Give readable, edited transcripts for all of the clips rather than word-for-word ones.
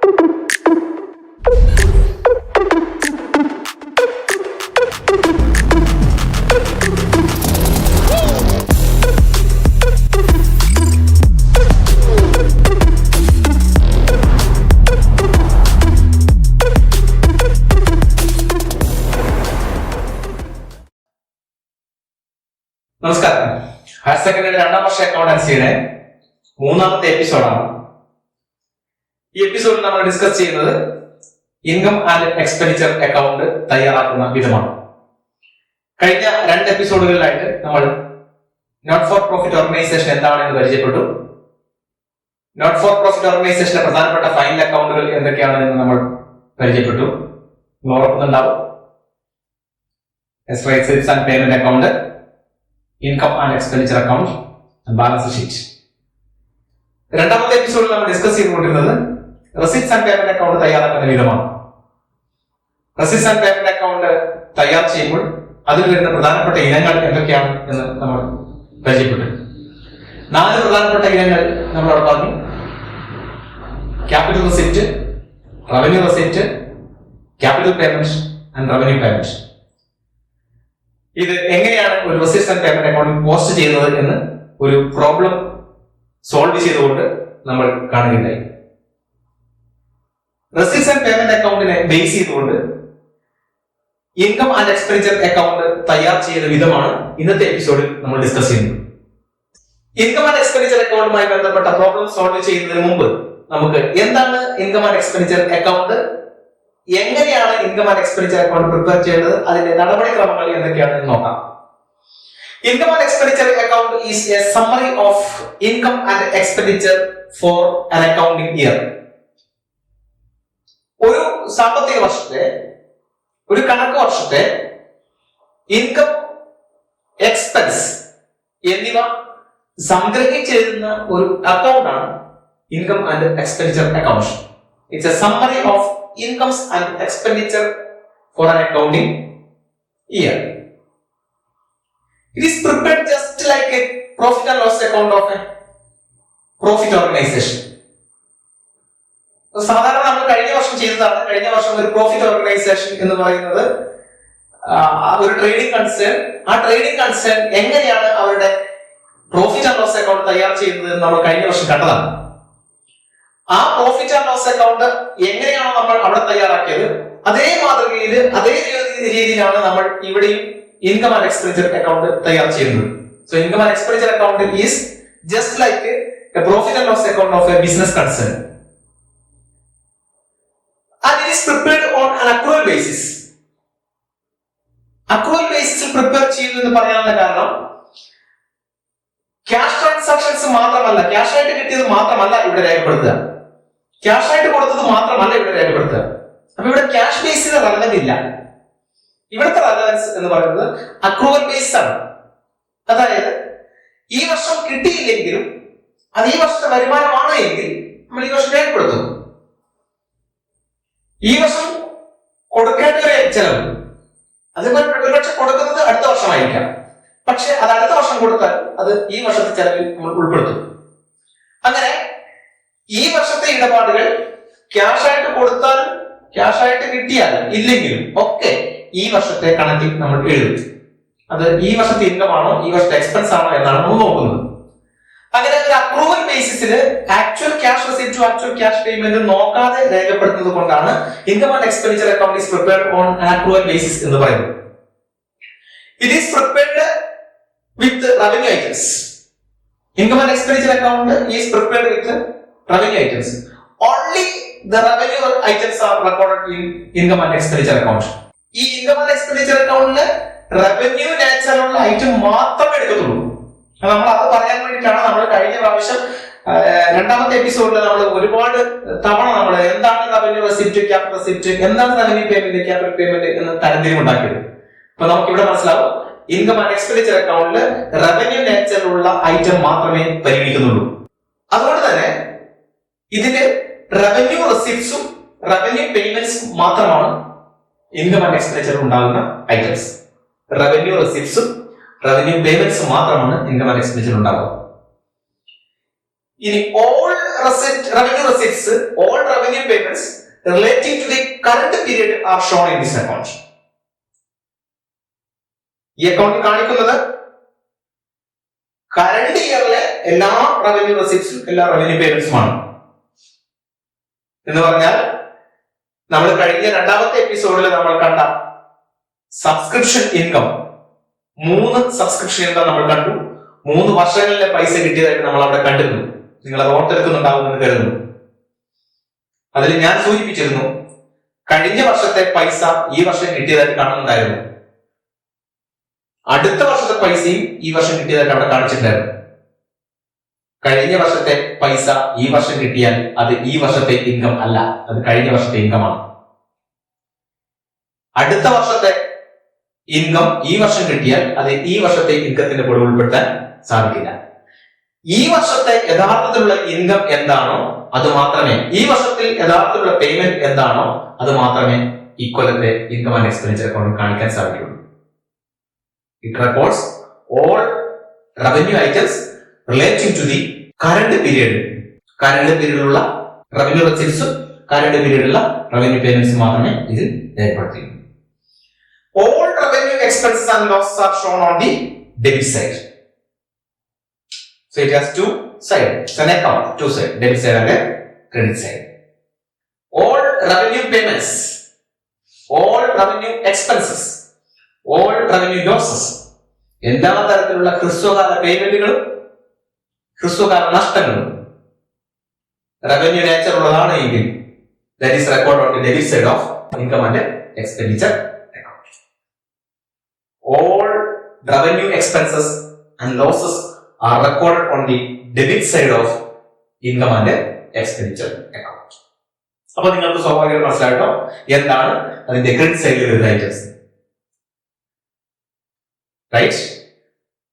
നമസ്കാരം. Higher secondary 2ാം വർഷ അക്കൗണ്ടൻസിയുടെ 3ാമത്തെ എപ്പിസോഡാണ്. ഈ എപ്പിസോഡിൽ നമ്മൾ ഡിസ്കസ് ചെയ്യുന്നത് ഇൻകം ആൻഡ് എക്സ്പെൻഡിച്ചർ അക്കൗണ്ട് തയ്യാറാക്കുന്ന വിധമാണ്. കഴിഞ്ഞ 2 എപ്പിസോഡുകളിലായിട്ട് നമ്മൾ നോട്ട് ഫോർ പ്രോഫിറ്റ് ഓർഗനൈസേഷൻ എന്താണെന്ന് പരിചയപ്പെട്ടു. നോട്ട് ഫോർ പ്രോഫിറ്റ് ഓർഗനൈസേഷന്റെ പ്രധാനപ്പെട്ട ഫൈനൽ അക്കൗണ്ടുകൾ എന്തൊക്കെയാണെന്ന് നമ്മൾ പരിചയപ്പെട്ടു. ഓർക്കുന്നുണ്ടാവും. Receipts and payment account, income and expenditure account, balance sheet. 2ാമത്തെ എപ്പിസോഡിൽ നമ്മൾ ഡിസ്കസ് ചെയ്തുകൊണ്ടിരുന്നത് റെസിപ്റ്റ്സ് ആൻഡ് പേയ്മെന്റ് അക്കൗണ്ട് തയ്യാറാക്കുന്ന വിധമാണ്. റെസിപ്റ്റ്സ് ആൻഡ് പേയ്മെന്റ് അക്കൗണ്ട് തയ്യാർ ചെയ്യുമ്പോൾ അതിൽ വരുന്ന പ്രധാനപ്പെട്ട ഇനങ്ങൾ എന്തൊക്കെയാണ് എന്ന് നമ്മൾ പരിചയപ്പെട്ടു. 4 പ്രധാനപ്പെട്ട ഇനങ്ങൾ നമ്മൾ അവിടെ പറഞ്ഞു. Capital receipt, revenue receipt, capital payment and revenue payment. ഇത് എങ്ങനെയാണ് ഒരു റെസിപ്റ്റ്സ് ആൻഡ് പേയ്മെന്റ് അക്കൗണ്ടിൽ പോസ്റ്റ് ചെയ്യുന്നത് എന്ന് ഒരു പ്രോബ്ലം സോൾവ് ചെയ്തുകൊണ്ട് നമ്മൾ കാണുകയുണ്ടായി. റെസിപ്റ്റ്സ് ആൻഡ് പേയ്മെന്റ് അക്കൗണ്ടിനെ ബേസ് ചെയ്തുകൊണ്ട് ഇൻകം ആൻഡ് എക്സ്പെൻഡിച്ചർ അക്കൗണ്ട് തയ്യാർ ചെയ്യുന്ന വിധമാണ് ഇന്നത്തെ എപ്പിസോഡിൽ നമ്മൾ ഡിസ്കസ് ചെയ്യുന്നത്. ഇൻകം ആൻഡ് എക്സ്പെൻഡിച്ചർ അക്കൗണ്ടുമായി ബന്ധപ്പെട്ട പ്രോബ്ലം സോൾവ് ചെയ്യുന്നതിന് മുമ്പ് നമുക്ക് എന്താണ് ഇൻകം ആൻഡ് എക്സ്പെൻഡിച്ചർ അക്കൗണ്ട്, എങ്ങനെയാണ് income and expenditure account prepare ചെയ്യേണ്ടത്, അതിന്റെ നടപടിക്രമങ്ങൾ എന്തൊക്കെയാണെന്ന് നോക്കാം. Income and expenditure account is A summary of income and expenditure for an accounting year. ഒരു സാമ്പത്തിക വർഷത്തെ, ഒരു കണക്ക് വർഷത്തെ ഇൻകം, എക്സ്പെൻസ് എന്നിവ സംഗ്രഹിച്ചെഴുതുന്ന ഒരു അക്കൗണ്ടാണ് income and expenditure account. It's a summary of incomes and expenditure for an accounting year. It is prepared just like a profit and loss account of a profit organization. സാധാരണ നമ്മൾ കഴിഞ്ഞ വർഷം ചെയ്തതാണ്. കഴിഞ്ഞ വർഷം ഒരു പ്രോഫിറ്റ് ഓർഗനൈസേഷൻ എന്ന് പറയുന്നത് ഒരു ട്രേഡിംഗ് കൺസേൺ. ആ ട്രേഡിംഗ് കൺസേൺ എങ്ങനെയാണ് അവരുടെ പ്രോഫിറ്റ് ആൻഡ് ലോസ് അക്കൗണ്ട് തയ്യാർ ചെയ്യുന്നത് നമ്മൾ കഴിഞ്ഞ വർഷം കണ്ടതാണ്. ആ പ്രോഫിറ്റ് ആൻഡ് ലോസ് അക്കൗണ്ട് എങ്ങനെയാണോ നമ്മൾ അവിടെ തയ്യാറാക്കിയത്, അതേ മാതൃകയിൽ, അതേ രീതിയിലാണ് നമ്മൾ ഇവിടെയും ഇൻകം ആൻഡ് എക്സ്പെൻഡിച്ചർ അക്കൗണ്ട് തയ്യാർ ചെയ്യുന്നത്. So income and expenditure account is just like a profit and loss account of a business concern. And it is prepared on an accrual basis. Accrual ബേസിസിൽ പ്രിപ്പയർ ചെയ്യുന്നു എന്ന് പറയാനുള്ള കാരണം, cash transactions മാത്രമല്ല, cash ആയിട്ട് കിട്ടിയത് മാത്രമല്ല ഇവിടെ രേഖപ്പെടുത്തുക, ക്യാഷ് ആയിട്ട് കൊടുത്തത് മാത്രമല്ല ഇവിടെ രേഖപ്പെടുത്തുക. അപ്പൊ ഇവിടെ ക്യാഷ് ബേസിന് റെലവൻസ് ഇല്ല. ഇവിടുത്തെ റെലവൻസ് എന്ന് പറയുന്നത് അക്രൂവൽ ബേസ് ആണ്. അതായത് ഈ വർഷം കിട്ടിയില്ലെങ്കിലും അത് ഈ വർഷത്തെ വരുമാനമാണ് എങ്കിൽ നമ്മൾ ഈ വർഷം രേഖപ്പെടുത്തും. ഈ വർഷം കൊടുക്കേണ്ട ഒരു ചെലവ്, അത് ഒരുപക്ഷെ കൊടുക്കുന്നത് അടുത്ത വർഷമായിരിക്കാം. പക്ഷെ അത് അടുത്ത വർഷം കൊടുത്താൽ അത് ഈ വർഷത്തെ ചെലവിൽ നമ്മൾ ഉൾപ്പെടുത്തും. അങ്ങനെ ഈ വർഷത്തെ ഇടപാടുകൾ ക്യാഷ് ആയിട്ട് കൊടുത്താലും ക്യാഷ് ആയിട്ട് കിട്ടിയാലും ഇല്ലെങ്കിലും ഒക്കെ ഈ വർഷത്തെ കണക്കിൽ നമ്മൾ എഴുതും. അത് ഈ വർഷത്തെ ഇൻകം ആണോ ഈ വർഷത്തെ എക്സ്പെൻസ് ആണോ എന്നാണ് നമ്മൾ നോക്കുന്നത്. അങ്ങനെ ഒരു അപ്രൂവൽ ബേസിസിൽ ആക്ച്വൽ ക്യാഷ് റെസിപ്റ്റും ആക്ച്വൽ ക്യാഷ് പേയ്മെന്റും നോക്കാതെ രേഖപ്പെടുത്തുന്നത് കൊണ്ടാണ് income and expenditure account is prepared on an accrual basis എന്ന് പറയുന്നത്. It is prepared with revenue items. Income and expenditure account is prepared with revenue items. Only the revenue items are recorded in income and expenditure account. ഈ income and expenditure account revenue natural item മാത്രമേ എടുക്കത്തുള്ളൂ. നമ്മൾ അത് പറയാൻ വേണ്ടിയിട്ടാണ് നമ്മൾ കഴിഞ്ഞ പ്രാവശ്യം 2ാമത്തെ എപ്പിസോഡിൽ നമ്മൾ ഒരുപാട് തവണ നമ്മൾ എന്താണ് റവന്യൂ റെസിപ്റ്റ്, ക്യാപിറ്റൽ റെസിപ്റ്റ്, എന്താണ് റവന്യൂ പേയ്മെന്റ്, ക്യാപിറ്റൽ പേയ്മെന്റ് എന്ന് തരംതിരിവുണ്ടാക്കിയത്. അപ്പൊ നമുക്ക് ഇവിടെ മനസ്സിലാവും, ഇൻകം ആൻഡ് എക്സ്പെൻഡിച്ചർ അക്കൗണ്ടിൽ റവന്യൂ നേച്ചറിലുള്ള ഐറ്റം മാത്രമേ പരിഗണിക്കുന്നുള്ളൂ. അതുകൊണ്ട് തന്നെ ഇതിന്റെ റവന്യൂ റെസിപ്റ്റ്സും റവന്യൂ പേയ്മെന്റ്സും മാത്രമാണ് ഇൻകം ആൻഡ് എക്സ്പെൻഡിച്ചർ ഉണ്ടാകുന്ന ഐറ്റംസ്. റവന്യൂ റെസിപ്റ്റ്സും റവന്യൂ പേയ്മെന്റ്സും മാത്രമാണ് ഇൻകം ആൻഡ് എക്സ്പെൻഡിച്ചർ ഉണ്ടാകുക. ഇനി all revenue receipts, all revenue payments relating to the current period are shown in this account. ഈ അക്കൗണ്ടിൽ കാണിക്കുന്നത് കറണ്ട് ഇയറിലെ എല്ലാ റവന്യൂ റെസിപ്റ്റ്സും എല്ലാ റവന്യൂ പേയ്മെന്റ്സുമാണ്. എന്ന് പറഞ്ഞാൽ നമ്മൾ കഴിഞ്ഞ രണ്ടാമത്തെ എപ്പിസോഡിൽ നമ്മൾ കണ്ട സബ്സ്ക്രിപ്ഷൻ ഇൻകം, 3 സബ്സ്ക്രിപ്ഷൻ ഇൻകം നമ്മൾ കണ്ടു. 3 വർഷങ്ങളിലെ പൈസ കിട്ടിയതായിട്ട് നമ്മൾ അവിടെ കണ്ടിരുന്നു. നിങ്ങൾ അത് ഓർത്തെടുക്കുന്നുണ്ടാവുമെന്ന് കരുതുന്നു. അതിൽ ഞാൻ സൂചിപ്പിച്ചിരുന്നു, കഴിഞ്ഞ വർഷത്തെ പൈസ ഈ വർഷം കിട്ടിയതായിട്ട് കാണുന്നുണ്ടായിരുന്നു. അടുത്ത വർഷത്തെ പൈസയും ഈ വർഷം കിട്ടിയതായിട്ട് അവിടെ കാണിച്ചിട്ടുണ്ടായിരുന്നു. കഴിഞ്ഞ വർഷത്തെ പൈസ ഈ വർഷം കിട്ടിയാൽ അത് ഈ വർഷത്തെ ഇൻകം അല്ല, അത് കഴിഞ്ഞ വർഷത്തെ ഇൻകമാണ്. അടുത്ത വർഷത്തെ ഇൻകം ഈ വർഷം കിട്ടിയാൽ അത് ഈ വർഷത്തെ ഇൻകത്തിന്റെ കൂടെ ഉൾപ്പെടുത്താൻ സാധിക്കില്ല. ഈ വർഷത്തെ യഥാർത്ഥത്തിലുള്ള ഇൻകം എന്താണോ അത് മാത്രമേ, ഈ വർഷത്തിൽ യഥാർത്ഥത്തിലുള്ള പേയ്മെന്റ് എന്താണോ അത് മാത്രമേ ഇക്കൊല്ലത്തെ ഇൻകം ആൻഡ് എക്സ്പെൻഡിച്ചർ അക്കൗണ്ടിൽ കാണിക്കാൻ സാധിക്കുള്ളൂ. It records all revenue items relating to the current period. Current period ഉള്ള revenue receipts, current period ഉള്ള revenue payments മാത്രമേ ഇതിൽ രേഖപ്പെടുത്തിയിട്ടുള്ളൂ. All revenue expenses and losses are shown on the debit side. So it has two sides. It's an account, two sides, debit side and credit side. All revenue payments, all revenue expenses, all revenue losses, എല്ലാ തരത്തിലുള്ള ഹ്രസ്വകാല പേയ്മെന്റുകളും ഹ്രസ്വകാല നഷ്ടങ്ങളും revenue nature ഉള്ളതാണ് എങ്കിൽ that is recorded on the debit side of income and expenditure account. All revenue expenses and losses are recorded on the debit side of income and expenditure account. അപ്പോൾ നിങ്ങൾക്ക് സ്വാഭാവികമായി മനസ്സിലായിട്ടോ എന്താണ് അതിന്റെ ക്രെഡിറ്റ് സൈഡിൽ വരുന്ന items. Right?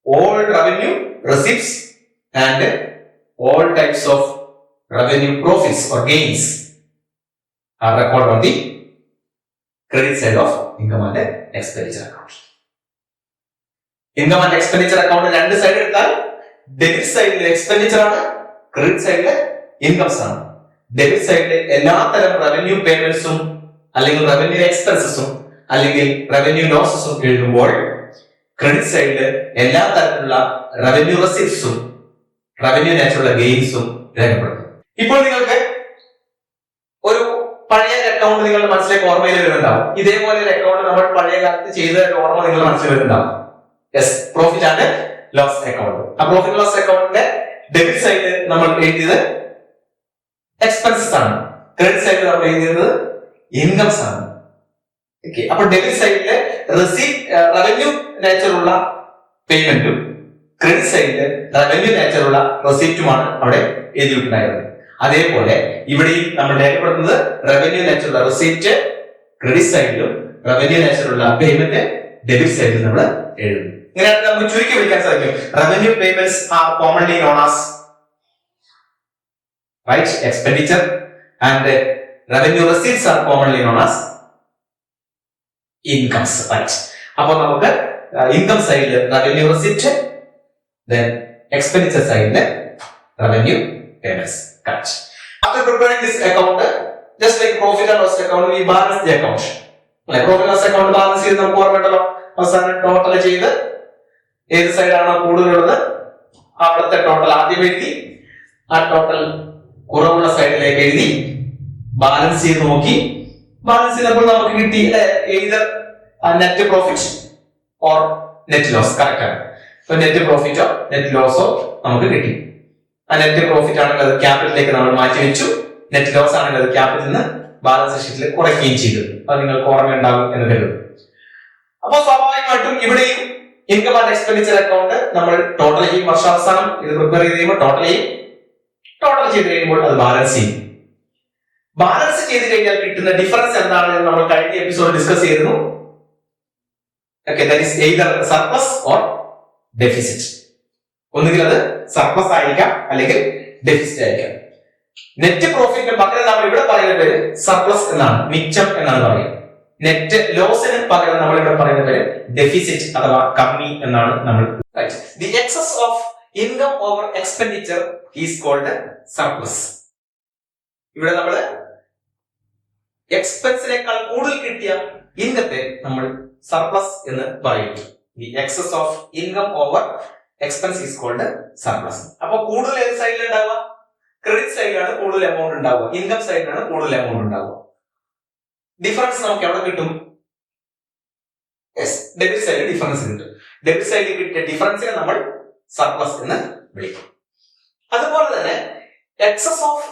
All revenue receipts and all types of revenue profits or gains are recorded on the credit side of income and expenditure account. Income and expenditure account രണ്ട് side എടുത്താൽ debit സൈഡിൽ expenditure ആണ്, credit സൈഡിൽ incomes ആണ്. Debit സൈഡിൽ എല്ലാ തരം revenue പേയ്മെന്റ്സും അല്ലെങ്കിൽ റവന്യൂ എക്സ്പെൻസസും അല്ലെങ്കിൽ റവന്യൂ ലോസസും എഴുതുമ്പോൾ ക്രെഡിറ്റ് സൈഡില് എല്ലാ തരത്തിലുള്ള റവന്യൂ റെസിപ്റ്റ്സും റവന്യൂ നേച്ചറുള്ള ഗെയിൻസും രേഖപ്പെടുത്തും. ഇപ്പോൾ നിങ്ങൾക്ക് ഒരു പഴയ അക്കൗണ്ട് നിങ്ങളുടെ മനസ്സിലേക്ക് ഓർമ്മയിൽ വരുന്നുണ്ടാവും. ഇതേപോലെ ഒരു അക്കൗണ്ട് നമ്മൾ പഴയ കാലത്ത് ചെയ്ത ഓർമ്മ നിങ്ങളുടെ മനസ്സിൽ വരുന്നുണ്ടാവും. Yes, profit and loss account. ആ പ്രോഫിറ്റ് ലോസ് അക്കൗണ്ടിന്റെ ഡെബിറ്റ് സൈഡിൽ നമ്മൾ എഴുതിയത് എക്സ്പെൻസസ് ആണ്, ക്രെഡിറ്റ് സൈഡിൽ നമ്മൾ എഴുതിയത് ഇൻകംസ് ആണ്. ഓക്കെ, അപ്പൊ ഡെബിറ്റ് സൈഡില് റവന്യൂ നേച്ചറുള്ള പേയ്മെന്റും ക്രെഡിറ്റ് സൈഡില് റവന്യൂ നേച്ചറുള്ള റെസിപ്റ്റുമാണ് അവിടെ എഴുതിയിട്ടുണ്ടായിരുന്നത്. അതേപോലെ ഇവിടെയും നമ്മൾ രേഖപ്പെടുത്തുന്നത് റവന്യൂ നേച്ചറുള്ള റെസിപ്റ്റ് ക്രെഡിറ്റ് സൈഡിലും റവന്യൂ നേച്ചറുള്ള പേയ്മെന്റ് ഡെബിറ്റ് സൈഡിലും നമ്മൾ എഴുതുന്നു. ഇങ്ങനെ നമുക്ക് ചുരുക്കി വിളിക്കാൻ സാധിക്കും. Revenue payments are commonly known as right expenditure and revenue receipts are commonly known as incomes. Right, അപ്പൊ നമുക്ക് ഇൻകം സൈഡിൽ revenue receipt, then expenditure side revenue payments. Correct. After preparing this account, just like profit and loss account, we balance the account. Like profit and loss account balance ചെയ്ത് നമുക്ക് ഓർമ്മയുണ്ടല്ലോ, അവസാനം total ചെയ്ത് ഏത് സൈഡാണോ കൂടുതലുള്ളത് അവിടുത്തെ ടോട്ടൽ ആദ്യം എഴുതി, ആ ടോട്ടൽ കുറവുള്ള സൈഡിലേക്ക് എഴുതി ബാലൻസ് ചെയ്ത് നോക്കി. ബാലൻസ് ചെയ്തപ്പോൾ നമുക്ക് കിട്ടി either net profit or net loss. Correct ആണ്. നെറ്റ് പ്രോഫിറ്റോ നെറ്റ് ലോസോ നമുക്ക് കിട്ടി. ആ നെറ്റ് പ്രോഫിറ്റ് ആണെങ്കിൽ അത് ക്യാപിറ്റലിലേക്ക് നമ്മൾ മാറ്റി വെച്ചു, നെറ്റ് ലോസ് ആണെങ്കിൽ അത് ക്യാപിറ്റലിൽ നിന്ന് ബാലൻസ് ഷീറ്റിൽ കുറയ്ക്കുകയും ചെയ്തു. അത് നിങ്ങൾക്ക് ഓർമ്മയുണ്ടാകും എന്ന് കരുതുന്നു. അപ്പൊ സ്വാഭാവികമായിട്ടും ഇവിടെയും ഇൻകം ആൻഡ് എക്സ്പെൻഡിച്ചർ അക്കൗണ്ട് നമ്മൾ ടോട്ടൽ ചെയ്യും. വർഷാവസാനം ഇത് പ്രിപ്പയർ ചെയ്ത് കഴിയുമ്പോൾ ടോട്ടൽ ചെയ്യും. ടോട്ടൽ ചെയ്ത് കഴിയുമ്പോൾ അത് ബാലൻസ് ചെയ്യും. ബാലൻസ് ചെയ്ത് കഴിഞ്ഞാൽ കിട്ടുന്ന ഡിഫറൻസ് എന്താണെന്ന് നമ്മൾ കഴിഞ്ഞ എപ്പിസോഡ് ഡിസ്കസ് ചെയ്തിരുന്നു. Okay, that is either surplus or deficit. ഒന്നുകിൽ അത് സർപ്ലസ് ആയിരിക്കാം അല്ലെങ്കിൽ ഡെഫിസിറ്റ് ആയിരിക്കാം. നെറ്റ് പ്രോഫിറ്റിന് പകരം നമ്മൾ ഇവിടെ പറയുന്ന പേര് സർപ്ലസ് എന്നാണ്, മിച്ചം എന്നാണ് പറയുക. നെറ്റ് ലോസിന് പകരം നമ്മൾ ഇവിടെ പറയുന്ന പേര് ഡെഫിസിറ്റ് അഥവാ കമ്മി എന്നാണ് നമ്മൾ. The excess of income over expenditure is called surplus. ഇവിടെ നമ്മൾ എക്സ്പെൻസിനേക്കാൾ കൂടുതൽ കിട്ടിയ ഇൻകത്തെ നമ്മൾ സർപ്ലസ് എന്ന് പറയുന്നു. The excess of income over expense is called surplus. അപ്പൊ കൂടുതൽ ഏത് സൈഡിൽ ഉണ്ടാവുക? ക്രെഡിറ്റ് സൈഡിലാണ് കൂടുതൽ എമൗണ്ട് ഉണ്ടാവുക, ഇൻകം സൈഡിലാണ് കൂടുതൽ എമൗണ്ട് ഉണ്ടാവുക. ഡിഫറൻസ് നമുക്ക് എവിടെ കിട്ടും? ഡെബിറ്റ് സൈഡിൽ ഡിഫറൻസ് കിട്ടും. ഡെബിറ്റ് സൈഡിൽ കിട്ടിയ ഡിഫറൻസിനെ നമ്മൾ സർപ്ലസ് എന്ന് വിളിക്കും. അതുപോലെ തന്നെ excess of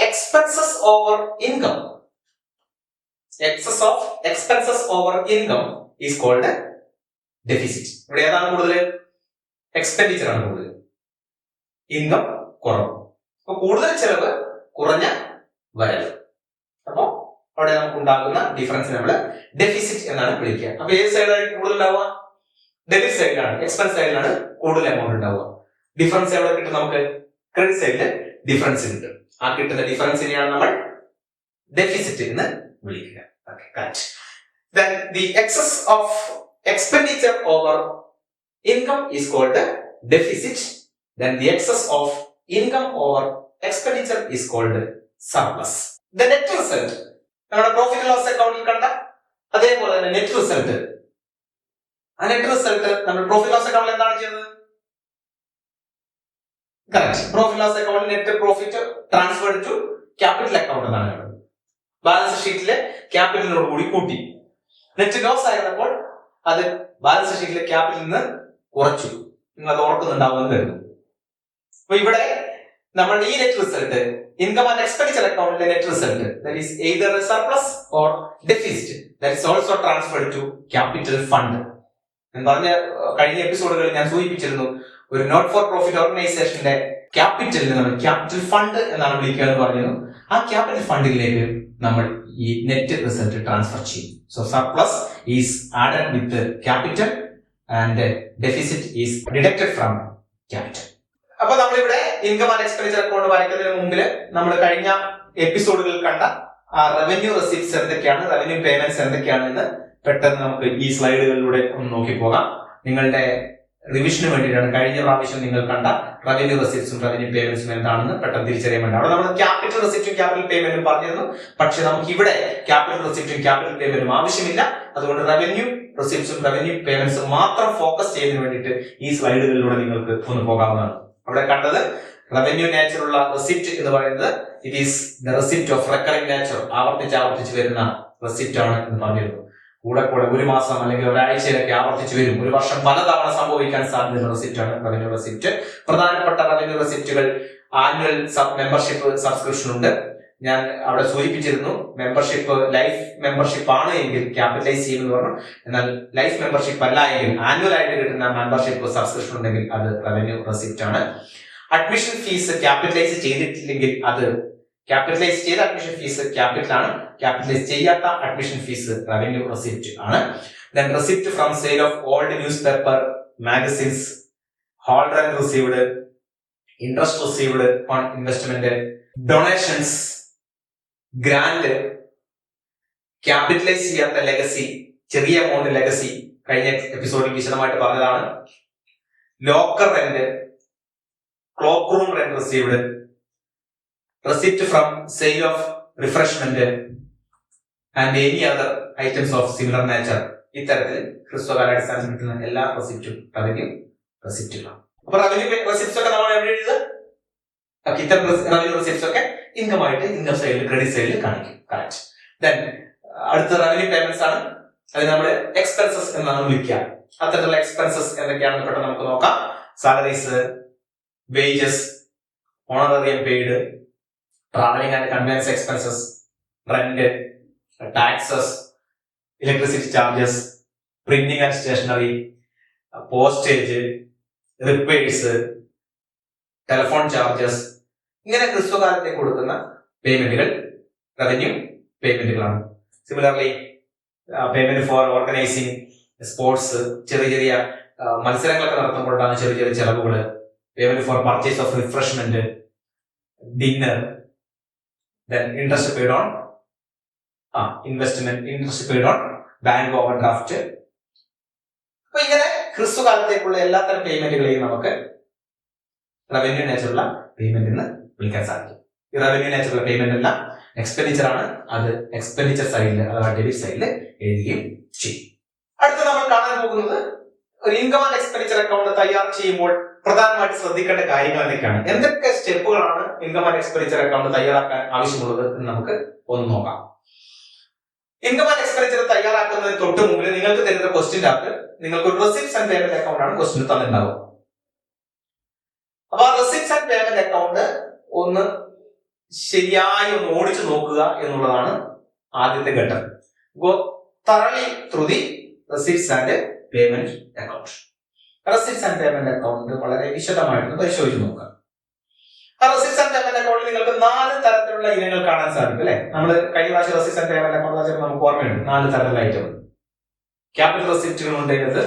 expenses over income, excess of expenses over income is called deficit. ഇവിടെ ഏതാണ് കൂടുതൽ? എക്സ്പെൻഡിച്ചർ ആണ് കൂടുതൽ, ഇൻകം കുറവ്. അപ്പൊ കൂടുതൽ ചെലവ്, കുറഞ്ഞ വരവ്. അപ്പൊ അവിടെ നമുക്ക് ഉണ്ടാകുന്ന ഡിഫറൻസ് നമ്മൾ ഡെഫിസിറ്റ് എന്നാണ് വിളിക്കുക. അപ്പൊ ഏത് സൈഡിലാണ് കൂടുതൽ ഉണ്ടാവുക? ഡെബിറ്റ് സൈഡിലാണ്, എക്സ്പെൻസ് സൈഡിലാണ് കൂടുതൽ എമൗണ്ട് ഉണ്ടാവുക. ഡിഫറൻസ് എവിടെ കിട്ടും? നമുക്ക് ക്രെഡിറ്റ് സൈഡിൽ ഡിഫറൻസ് കിട്ടും. ആ കിട്ടുന്ന ഡിഫറൻസിനെയാണ് നമ്മൾ ഡെഫിസിറ്റ് എന്ന് വിളിക്കുക. Then the excess of expenditure over income is called deficit. Then the excess of income over expenditure is called surplus. The net result, നമ്മുടെ പ്രോഫിറ്റ് ലോസ് അക്കൗണ്ടിൽ കണ്ട അതേപോലെ തന്നെ നെറ്റ് റിസൾട്ട്. ആ നെറ്റ് റിസൾട്ട് നമ്മൾ പ്രോഫിറ്റ് ലോസ് അക്കൗണ്ടിൽ എന്താണ് ചെയ്യുന്നത്? കറക്റ്റ്. പ്രോഫിറ്റ് ലോസ് അക്കൗണ്ടിൽ net profit transferred to capital account എന്നാണ് കാണുന്നത്. ബാലൻസ് ഷീറ്റിലെ ക്യാപിറ്റലിനോട് കൂടി കൂട്ടി. നെറ്റ് ലോസ് ആയിരുന്നപ്പോൾ അത് ബാലൻസ് ഷീറ്റിലെ ക്യാപിറ്റലിൽ നിന്ന് കുറച്ചു. നിങ്ങൾ അത് ഓർക്കുന്നുണ്ടാവുമെന്ന് കരുതുന്നു. അപ്പൊ ഇവിടെ നമ്മൾ ഈ net result, income and expenditure അക്കൗണ്ടിലെ net result, that is either a surplus or deficit, that is also transferred to capital fund. ഞാൻ പറഞ്ഞ കഴിഞ്ഞ എപ്പിസോഡുകളിൽ ഞാൻ സൂചിപ്പിച്ചിരുന്നു, ഒരു നോട്ട് ഫോർ പ്രോഫിറ്റ് ഓർഗനൈസേഷന്റെ ക്യാപിറ്റലിന് നമ്മൾ ക്യാപിറ്റൽ ഫണ്ട് എന്നാണ് വിളിക്കുക എന്ന് പറഞ്ഞിരുന്നു. ആ ക്യാപിറ്റൽ ഫണ്ടിലേക്ക് നമ്മൾ ഈ നെറ്റ് റിസൾട്ട് ട്രാൻസ്ഫർ ചെയ്യും. So surplus is added with capital and deficit is deducted from capital. അപ്പൊ നമ്മളിവിടെ ഇൻകം ആൻഡ് എക്സ്പെൻഡിച്ചർ അക്കൗണ്ട് വരയ്ക്കുന്നതിന് മുമ്പിൽ നമ്മൾ കഴിഞ്ഞ എപ്പിസോഡുകളിൽ കണ്ട റവന്യൂ റെസിപ്റ്റ്സ് എന്തൊക്കെയാണ്, റവന്യൂ പേയ്മെന്റ്സ് എന്തൊക്കെയാണ് എന്ന് പെട്ടെന്ന് നമുക്ക് ഈ സ്ലൈഡുകളിലൂടെ ഒന്ന് നോക്കി പോകാം. നിങ്ങളുടെ റിവിഷന് വേണ്ടിയിട്ടാണ് കഴിഞ്ഞ പ്രാവശ്യം നിങ്ങൾ കണ്ട റവന്യൂ റെസിപ്റ്റ്സും റവന്യൂ പേയ്മെന്റ്സും എന്താണെന്ന് പെട്ടെന്ന് തിരിച്ചറിയാൻ വേണ്ടി. അവിടെ നമ്മൾ ക്യാപിറ്റൽ റെസിപ്റ്റും ക്യാപിറ്റൽ പേയ്മെന്റും പറഞ്ഞിരുന്നു. പക്ഷെ നമുക്ക് ഇവിടെ ക്യാപിറ്റൽ റെസിപ്റ്റും ക്യാപിറ്റൽ പേയ്മെന്റും ആവശ്യമില്ല. അതുകൊണ്ട് റവന്യൂ റെസിപ്റ്റ്സും റവന്യൂ പേയ്മെന്റ്സും മാത്രം ഫോക്കസ് ചെയ്യുന്നതിന് വേണ്ടിയിട്ട് ഈ സ്ലൈഡുകളിലൂടെ നിങ്ങൾക്ക് ഒന്ന് പോകാവുന്നതാണ്. അവിടെ കണ്ടത് റവന്യൂ നേച്ചറുള്ള റെസിപ്റ്റ് എന്ന് പറയുന്നത് it is the receipt of recurring nature, ആവർത്തിച്ച് വരുന്ന റെസിപ്റ്റ് ആണ് എന്ന് പറഞ്ഞിരുന്നു. കൂടെ ഒരു മാസം അല്ലെങ്കിൽ ഒരാഴ്ചയിലൊക്കെ ആവർത്തിച്ച് വരും, ഒരു വർഷം പലതവണ സംഭവിക്കാൻ സാധ്യതയുള്ള റെസിപ്റ്റ് ആണ് റവന്യൂ റെസിപ്റ്റ്. പ്രധാനപ്പെട്ട റവന്യൂ റെസിപ്റ്റുകൾ ആനുവൽ മെമ്പർഷിപ്പ് സബ്സ്ക്രിപ്ഷൻ ഉണ്ട്. ഞാൻ അവിടെ സൂചിപ്പിച്ചിരുന്നു, മെമ്പർഷിപ്പ് ലൈഫ് മെമ്പർഷിപ്പ് ആണ് എങ്കിൽ ക്യാപിറ്റലൈസ് ചെയ്യുമെന്ന് പറഞ്ഞു. എന്നാൽ ലൈഫ് മെമ്പർഷിപ്പ് അല്ല എങ്കിൽ ആനുവൽ ആയിട്ട് കിട്ടുന്ന മെമ്പർഷിപ്പ് സബ്സ്ക്രിപ്ഷൻ ഉണ്ടെങ്കിൽ അത് റവന്യൂ റെസിപ്റ്റ് ആണ്. അഡ്മിഷൻ ഫീസ് ക്യാപിറ്റലൈസ് ചെയ്തിട്ടില്ലെങ്കിൽ അത് ക്യാപിറ്റലൈസ് ചെയ്ത അഡ്മിഷൻ ഫീസ് ക്യാപിറ്റൽ ആണ്, ക്യാപിറ്റലൈസ് ചെയ്യാത്ത അഡ്മിഷൻ ഫീസ് റവന്യൂ റെസിപ്റ്റ് ആണ്. Then receipt from sale of old newspaper, magazines, hold and received, interest received on investment, donations, grant, capitalise ചെയ്യാത്ത legacy, ചെറിയ amount legacy കഴിഞ്ഞ എപ്പിസോഡിൽ വിശദമായിട്ട് പറഞ്ഞതാണ്. Locker rent, clock room rent received, receipt from sale of refreshment and any other items of similar nature. ഇത്തരത്തിൽ ഹ്രസ്വകാലാടിസ്ഥാനത്തിൽ കിട്ടുന്ന എല്ലാ റെസിപ്റ്റും revenue റെസിപ്റ്റുകളാണ്. അപ്പൊ റവന്യൂ റെസിപ്റ്റ്സ് ഒക്കെ നമ്മൾ എവിടെ എഴുതുക? ഇത്തരം റവന്യൂ റെസിപ്റ്റ്സ് ഒക്കെ ഇൻകം ആയിട്ട് ഇൻകം സൈഡിൽ ക്രെഡിറ്റ് സൈഡിൽ കാണിക്കും. കറക്റ്റ്. ദെൻ അടുത്ത റവന്യൂ പേയ്മെന്റ്സ് ആണ്. അത് നമ്മൾ എക്സ്പെൻസസ് എന്നാണ് വിളിക്കുക. അത്തരത്തിലുള്ള എക്സ്പെൻസസ് എന്തൊക്കെയാണെന്ന് പെട്ടെന്ന് നമുക്ക് നോക്കാം. Salaries, wages, honorarium paid, traveling and conveyance expenses, rent, taxes, electricity charges, printing and stationery, postage, repairs, telephone charges. ഇങ്ങനെ ഹ്രസ്വകാലത്തെ കൊടുക്കുന്ന പേയ്മെന്റുകൾ റവന്യൂ പേയ്മെന്റുകളാണ്. Similarly payment for organising sports, ചെറിയ മത്സരങ്ങളൊക്കെ നടത്തുമ്പോഴാണ് ചെറിയ ചെലവുകൾ. Payment for purchase of refreshment, dinner. Then interest paid on investment, interest paid on bank overdraft. അപ്പൊ ഇങ്ങനെ ഹ്രസ്വകാലത്തേക്കുള്ള എല്ലാത്തരം പേയ്മെന്റുകളെയും നമുക്ക് റവന്യൂ നേച്ചറുള്ള പേയ്മെന്റ് എന്ന് വിളിക്കാൻ സാധിക്കും. റവന്യൂ നേച്ചറുള്ള പേയ്മെന്റ് അല്ല, എക്സ്പെൻഡിച്ചർ ആണ്. അത് എക്സ്പെൻഡിച്ചർ സൈഡിൽ അഥവാ ഡെബിറ്റ് സൈഡിൽ എഴുതുകയും ചെയ്യും. അടുത്ത നമ്മൾ കാണാൻ പോകുന്നത് ഒരു ഇൻകം ആൻഡ് എക്സ്പെൻഡിച്ചർ അക്കൗണ്ട് തയ്യാർ ചെയ്യുമ്പോൾ പ്രധാനമായിട്ട് ശ്രദ്ധിക്കേണ്ട കാര്യങ്ങൾ എന്തൊക്കെയാണ്, എന്തൊക്കെ സ്റ്റെപ്പുകളാണ് ഇൻകം ആൻഡ് എക്സ്പെൻഡിച്ചർ അക്കൗണ്ട് തയ്യാറാക്കാൻ ആവശ്യമുള്ളത് എന്ന് നമുക്ക് ഒന്ന് നോക്കാം. ഇൻകം ആൻഡ് എക്സ്പെൻഡിച്ചർ തയ്യാറാക്കുന്നതിന് തൊട്ട് മുമ്പിൽ നിങ്ങൾക്ക് തരുന്ന ക്വസ്റ്റിന്റെ അകത്ത് നിങ്ങൾക്ക് ഒരു റെസിപ്റ്റ്സ് ആൻഡ് പേയ്മെന്റ് അക്കൗണ്ട് ആണ് ക്വസ്റ്റിന് തന്നിട്ടുണ്ടാവും. അപ്പൊ ആ റെസിപ്റ്റ്സ് ആൻഡ് പേയ്മെന്റ് അക്കൗണ്ട് ഒന്ന് ശരിയായി ഒന്ന് ഓടിച്ചു നോക്കുക എന്നുള്ളതാണ് ആദ്യത്തെ ഘട്ടം. Go thoroughly through the receipts and payment account. Receipts and payment account വളരെ വിശദമായിട്ട് പരിശോധിച്ച് നോക്കുക. ആ റെസിപ്റ്റ്സ് ആൻഡ് പേയ്മെന്റ് അക്കൗണ്ടിൽ നിങ്ങൾക്ക് 4 തരത്തിലുള്ള ഇനങ്ങൾ കാണാൻ സാധിക്കും അല്ലെ. നമ്മൾ കഴിഞ്ഞ പ്രാവശ്യം റെസിപ്റ്റ്സ് ആൻഡ് പേയ്മെന്റ് അക്കൗണ്ട് നമുക്ക് ഓർമ്മയുണ്ട് 4 തരത്തിലുള്ള ഐറ്റം. ക്യാപിറ്റൽ റെസിപ്റ്റുകൾ ഉണ്ട്,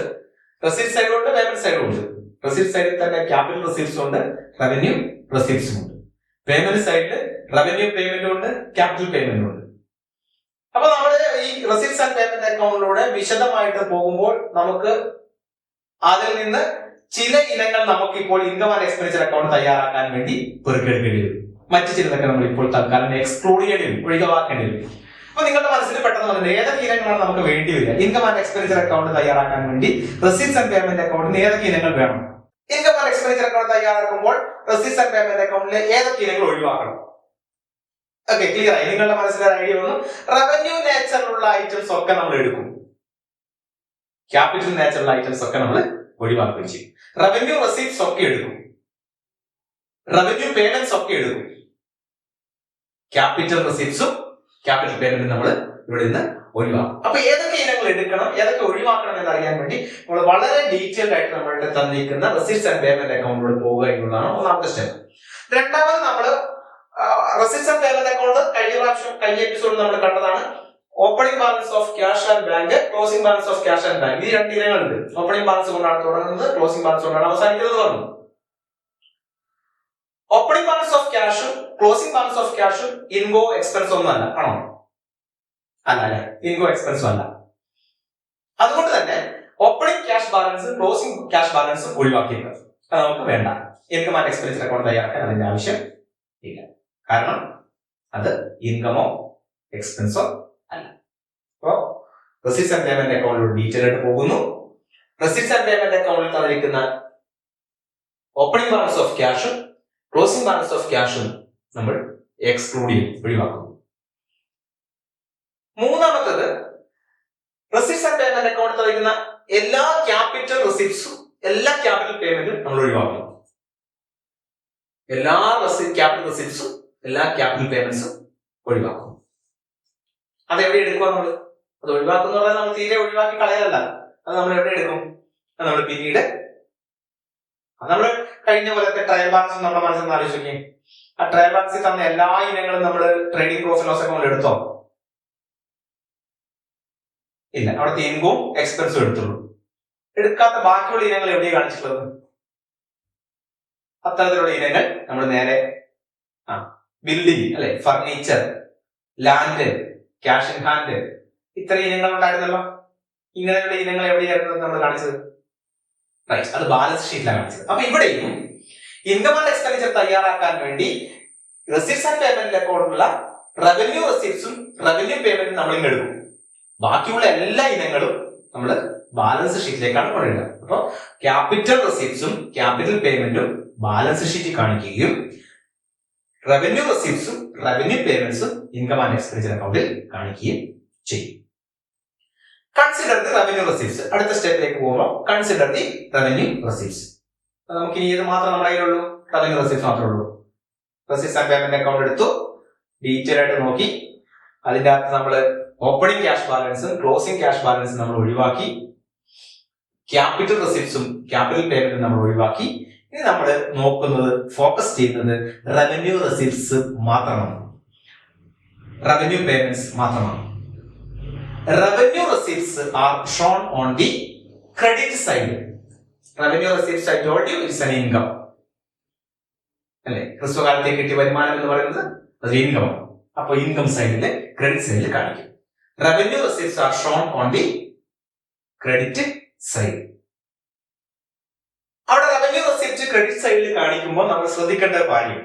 റെസിപ്റ്റ് സൈഡും ഉണ്ട്, പേയ്മെന്റ് സൈഡും ഉണ്ട്. റെസിപ്റ്റ് സൈഡിൽ തന്നെ ക്യാപിറ്റൽ റെസിപ്റ്റ്സും ഉണ്ട്, റവന്യൂ റെസിപ്റ്റ്സും ഉണ്ട്. പേയ്മെന്റ് സൈഡിൽ റവന്യൂ പേയ്മെന്റും ഉണ്ട്, ക്യാപിറ്റൽ പേയ്മെന്റും ഉണ്ട്. അപ്പൊ നമ്മൾ ഈ റെസിപ്റ്റ്സ് ആൻഡ് പേയ്മെന്റ് അക്കൗണ്ടിലൂടെ വിശദമായിട്ട് പോകുമ്പോൾ നമുക്ക് അതിൽ നിന്ന് ചില ഇനങ്ങൾ നമുക്ക് ഇപ്പോൾ ഇൻകം ആൻഡ് എക്സ്പെൻഡിച്ചർ അക്കൗണ്ട് തയ്യാറാക്കാൻ വേണ്ടി പെറുക്കെടുക്കേണ്ടി വരും. മറ്റു ചിലതൊക്കെ നമ്മൾ ഇപ്പോൾ തൽക്കാലം എക്സ്ക്ലൂഡ് ചെയ്യേണ്ടി വരും, ഒഴിവാക്കേണ്ടി വരും. അപ്പൊ നിങ്ങളുടെ മനസ്സിൽ പെട്ടെന്ന് പറഞ്ഞത് ഏതൊക്കെ ഇനങ്ങളാണ് നമുക്ക് വേണ്ടി വരിക ഇൻകം ആൻഡ് എക്സ്പെൻഡിച്ചർ അക്കൗണ്ട് തയ്യാറാക്കാൻ വേണ്ടി റെസിപ്റ്റ്സ് ആൻഡ് പേയ്മെന്റ് അക്കൗണ്ടിന് ഏതൊക്കെ ഇനങ്ങൾ വേണം? ഇൻകം ആൻഡ് എക്സ്പെൻഡിച്ചർ അക്കൗണ്ട് തയ്യാറാക്കുമ്പോൾ റെസിപ്റ്റ്സ് ആൻഡ് പേയ്മെന്റ് അക്കൗണ്ടിലെ ഏതൊക്കെ ഇനങ്ങൾ ഒഴിവാക്കണം? ഓക്കെ, ക്ലിയർ ആയി. നിങ്ങളുടെ മനസ്സിലൊരു ഐഡിയ വന്നു. റവന്യൂ നേച്ചറിലുള്ള ഐറ്റംസ് ഒക്കെ നമ്മൾ എടുക്കും, ക്യാപിറ്റൽ നേച്ചറുള്ള ഐറ്റംസ് ഒക്കെ നമ്മൾ ഒഴിവാക്കുകയും ചെയ്യും. റവന്യൂ റെസിപ്റ്റ്സ് ഒക്കെ എടുക്കും, റവന്യൂ പേയ്മെന്റ്സ് ഒക്കെ എടുക്കും. ക്യാപിറ്റൽ റെസിപ്റ്റ്സും ക്യാപിറ്റൽ പേയ്മെന്റും നമ്മൾ ഇവിടെ നിന്ന് ഒഴിവാക്കും. അപ്പൊ ഏതൊക്കെ ഇനങ്ങൾ എടുക്കണം, ഏതൊക്കെ ഒഴിവാക്കണം എന്നറിയാൻ വേണ്ടി നമ്മൾ വളരെ ഡീറ്റെയിൽഡ് ആയിട്ട് നമ്മളുടെ തന്നിരിക്കുന്ന റെസിപ്റ്റ്സ് ആൻഡ് പേയ്മെന്റ് അക്കൗണ്ടിലൂടെ പോവുക എന്നുള്ളതാണ് ഒന്നാമത്തെ സ്റ്റെപ്പ്. രണ്ടാമത് നമ്മൾ റെസിപ്റ്റ്സ് ആൻഡ് പേയ്മെന്റ് അക്കൗണ്ട് കഴിഞ്ഞ എപ്പിസോഡിൽ നമ്മൾ കണ്ടതാണ്. Opening balance of cash and bank, closing balance of cash and bank. ഈ 2 ഇനങ്ങളുണ്ട്. ഓപ്പണിംഗ് ബാലൻസ് കൊണ്ടാണ് തുടങ്ങുന്നത്, ക്ലോസിംഗ് ബാലൻസ് കൊണ്ടാണ് അവസാനിക്കുന്നത് പറഞ്ഞു. ഓപ്പണിംഗ് ബാലൻസ് ഓഫ് ക്യാഷും ക്ലോസിംഗ് ബാലൻസ് ഓഫ് ക്യാഷും ഇൻഗോ എക്സ്പെൻസ് ഒന്നും അല്ല, ആണോ? അല്ല അല്ലെ, ഇൻഗോ എക്സ്പെൻസും അല്ല. അതുകൊണ്ട് തന്നെ ഓപ്പണിംഗ് ക്യാഷ് ബാലൻസും ക്ലോസിംഗ് ക്യാഷ് ബാലൻസും ഒഴിവാക്കിയിരിക്കുന്നത് അത് നമുക്ക് വേണ്ട. ഇൻകം ആൻഡ് എക്സ്പെൻഡിച്ചർ അക്കൗണ്ട് തയ്യാറാക്കാൻ അതിന്റെ ആവശ്യം ഇല്ല. കാരണം അത് ഇൻകമോ എക്സ്പെൻസോ അല്ല. അപ്പോ റെസിപ്റ്റ്സ് ആൻഡ് പേയ്മെന്റ് അക്കൗണ്ടിലൂടെ ഡീറ്റെയിൽ ആയിട്ട് പോകുന്നു. റെസിപ്റ്റ്സ് ആൻഡ് പേയ്മെന്റ് അക്കൗണ്ടിൽ തന്നിരിക്കുന്ന ഓപ്പണിംഗ് ബാലൻസ് ഓഫ് ക്യാഷും ക്ലോസിംഗ് ബാലൻസ് ഓഫ് ക്യാഷും നമ്മൾ എക്സ്ക്ലൂഡ് ചെയ്യും, ഒഴിവാക്കുന്നു. മൂന്നാമത്തത് റെസിപ്റ്റ്സ് ആൻഡ് പേയ്മെന്റ് അക്കൗണ്ടിൽ തന്നിരിക്കുന്ന എല്ലാ ക്യാപിറ്റൽ റെസിപ്റ്റ്സും എല്ലാ ക്യാപിറ്റൽ പേയ്മെന്റും നമ്മൾ ഒഴിവാക്കുന്നു. എല്ലാ ക്യാപിറ്റൽ റെസിപ്റ്റ്സും എല്ലാ ക്യാപിറ്റൽ പേയ്മെന്റ്സും ഒഴിവാക്കും. അതെവിടെ എടുക്കുക നമ്മൾ? അത് ഒഴിവാക്കുന്ന പറഞ്ഞാൽ നമ്മൾ തീരെ ഒഴിവാക്കി കളയലല്ല. അത് നമ്മൾ എവിടെ എടുക്കും? അത് നമ്മൾ പിന്നീട് നമ്മൾ കഴിഞ്ഞ പോലത്തെ ട്രയൽ ബാലൻസ് നമ്മുടെ മനസ്സിൽ ആലോചിക്കും. ആ ട്രയൽ ബാലൻസിൽ തന്ന എല്ലാ ഇനങ്ങളും നമ്മൾ ട്രേഡിംഗ് പ്രോഫിറ്റ് ലോസ് അക്കൗണ്ടിൽ എടുത്തോ? ഇല്ല, അവിടുത്തെ ഇൻകവും എക്സ്പെൻസും എടുത്തുള്ളൂ. എടുക്കാത്ത ബാക്കിയുള്ള ഇനങ്ങൾ എവിടെയാണ് കാണിച്ചിട്ടുള്ളത്? അത്തരത്തിലുള്ള ഇനങ്ങൾ നമ്മൾ നേരെ ബിൽഡിംഗ് അല്ലെ, furniture, land, cash in hand, ഇത്രയും ഇനങ്ങൾ ഉണ്ടായിരുന്നല്ലോ. ഇങ്ങനെയുള്ള ഇനങ്ങൾ എവിടെയായിരുന്നു നമ്മൾ കാണിച്ചത്? റൈറ്റ്, അത് ബാലൻസ് ഷീറ്റിലാണ് കാണിച്ചത്. അപ്പൊ ഇവിടെയും ഇൻകം ആൻഡ് എക്സ്പെൻഡിച്ചർ തയ്യാറാക്കാൻ വേണ്ടി റെസിപ്റ്റ്സ് ആൻഡ് പേയ്മെന്റ് അക്കൗണ്ടിലുള്ള റവന്യൂ റെസിപ്റ്റ്സും റവന്യൂ പേയ്മെന്റും നമ്മൾ ഇങ്ങ് എടുക്കും. ബാക്കിയുള്ള എല്ലാ ഇനങ്ങളും നമ്മൾ ബാലൻസ് ഷീറ്റിലേക്കാണ് കൊണ്ടുവരിക. അപ്പൊ ക്യാപിറ്റൽ റെസിപ്റ്റ്സും ക്യാപിറ്റൽ പേയ്മെന്റും ബാലൻസ് ഷീറ്റിൽ കാണിക്കുകയും റവന്യൂ റെസിപ്റ്റ്സും റവന്യൂ പേയ്മെന്റ്സും ഇൻകം ആൻഡ് എക്സ്പെൻഡിച്ചർ അക്കൗണ്ടിൽ കാണിക്കുകയും ചെയ്യും. Consider the revenue receipts. അടുത്ത സ്റ്റെപ്പിലേക്ക് പോകുമ്പോൾ കൺസിഡർ ദി റവന്യൂ റെസിപ്റ്റ്സ്. നമുക്ക് ഇനി ഇത് മാത്രം നമ്മുടെ കയ്യിലുള്ളൂ, റവന്യൂ റെസിപ്റ്റ്സ് മാത്രമേ ഉള്ളൂ. റെസിപ്റ്റ്സ് ആൻഡ് പേയ്മെന്റ് അക്കൗണ്ട് എടുത്തു, ഡീറ്റെയിൽ ആയിട്ട് നോക്കി. അതിന്റെ അകത്ത് നമ്മൾ ഓപ്പണിംഗ് ക്യാഷ് ബാലൻസും ക്ലോസിംഗ് ക്യാഷ് ബാലൻസും നമ്മൾ ഒഴിവാക്കി. ക്യാപിറ്റൽ റെസിപ്റ്റ്സും ക്യാപിറ്റൽ പേയ്മെന്റും നമ്മൾ ഒഴിവാക്കി. ഇനി നമ്മൾ നോക്കുന്നത്, ഫോക്കസ് ചെയ്യുന്നത് റവന്യൂ റെസിപ്റ്റ്സ് മാത്രമാണ്, റവന്യൂ പേയ്മെന്റ്സ് മാത്രമാണ്. Revenue receipts are shown on the credit side. Revenue receipts I told you it's an income അല്ലെ. ഹ്രസ്വകാലത്തേക്ക് കിട്ടിയ വരുമാനം എന്ന് പറയുന്നത് അത് ഇൻകം. അപ്പൊ ഇൻകം സൈഡില് ക്രെഡിറ്റ് സൈഡിൽ കാണിക്കും. Revenue receipts are shown on the credit side. അവിടെ റവന്യൂ റെസിപ്റ്റ് ക്രെഡിറ്റ് സൈഡിൽ കാണിക്കുമ്പോൾ നമ്മൾ ശ്രദ്ധിക്കേണ്ട കാര്യം,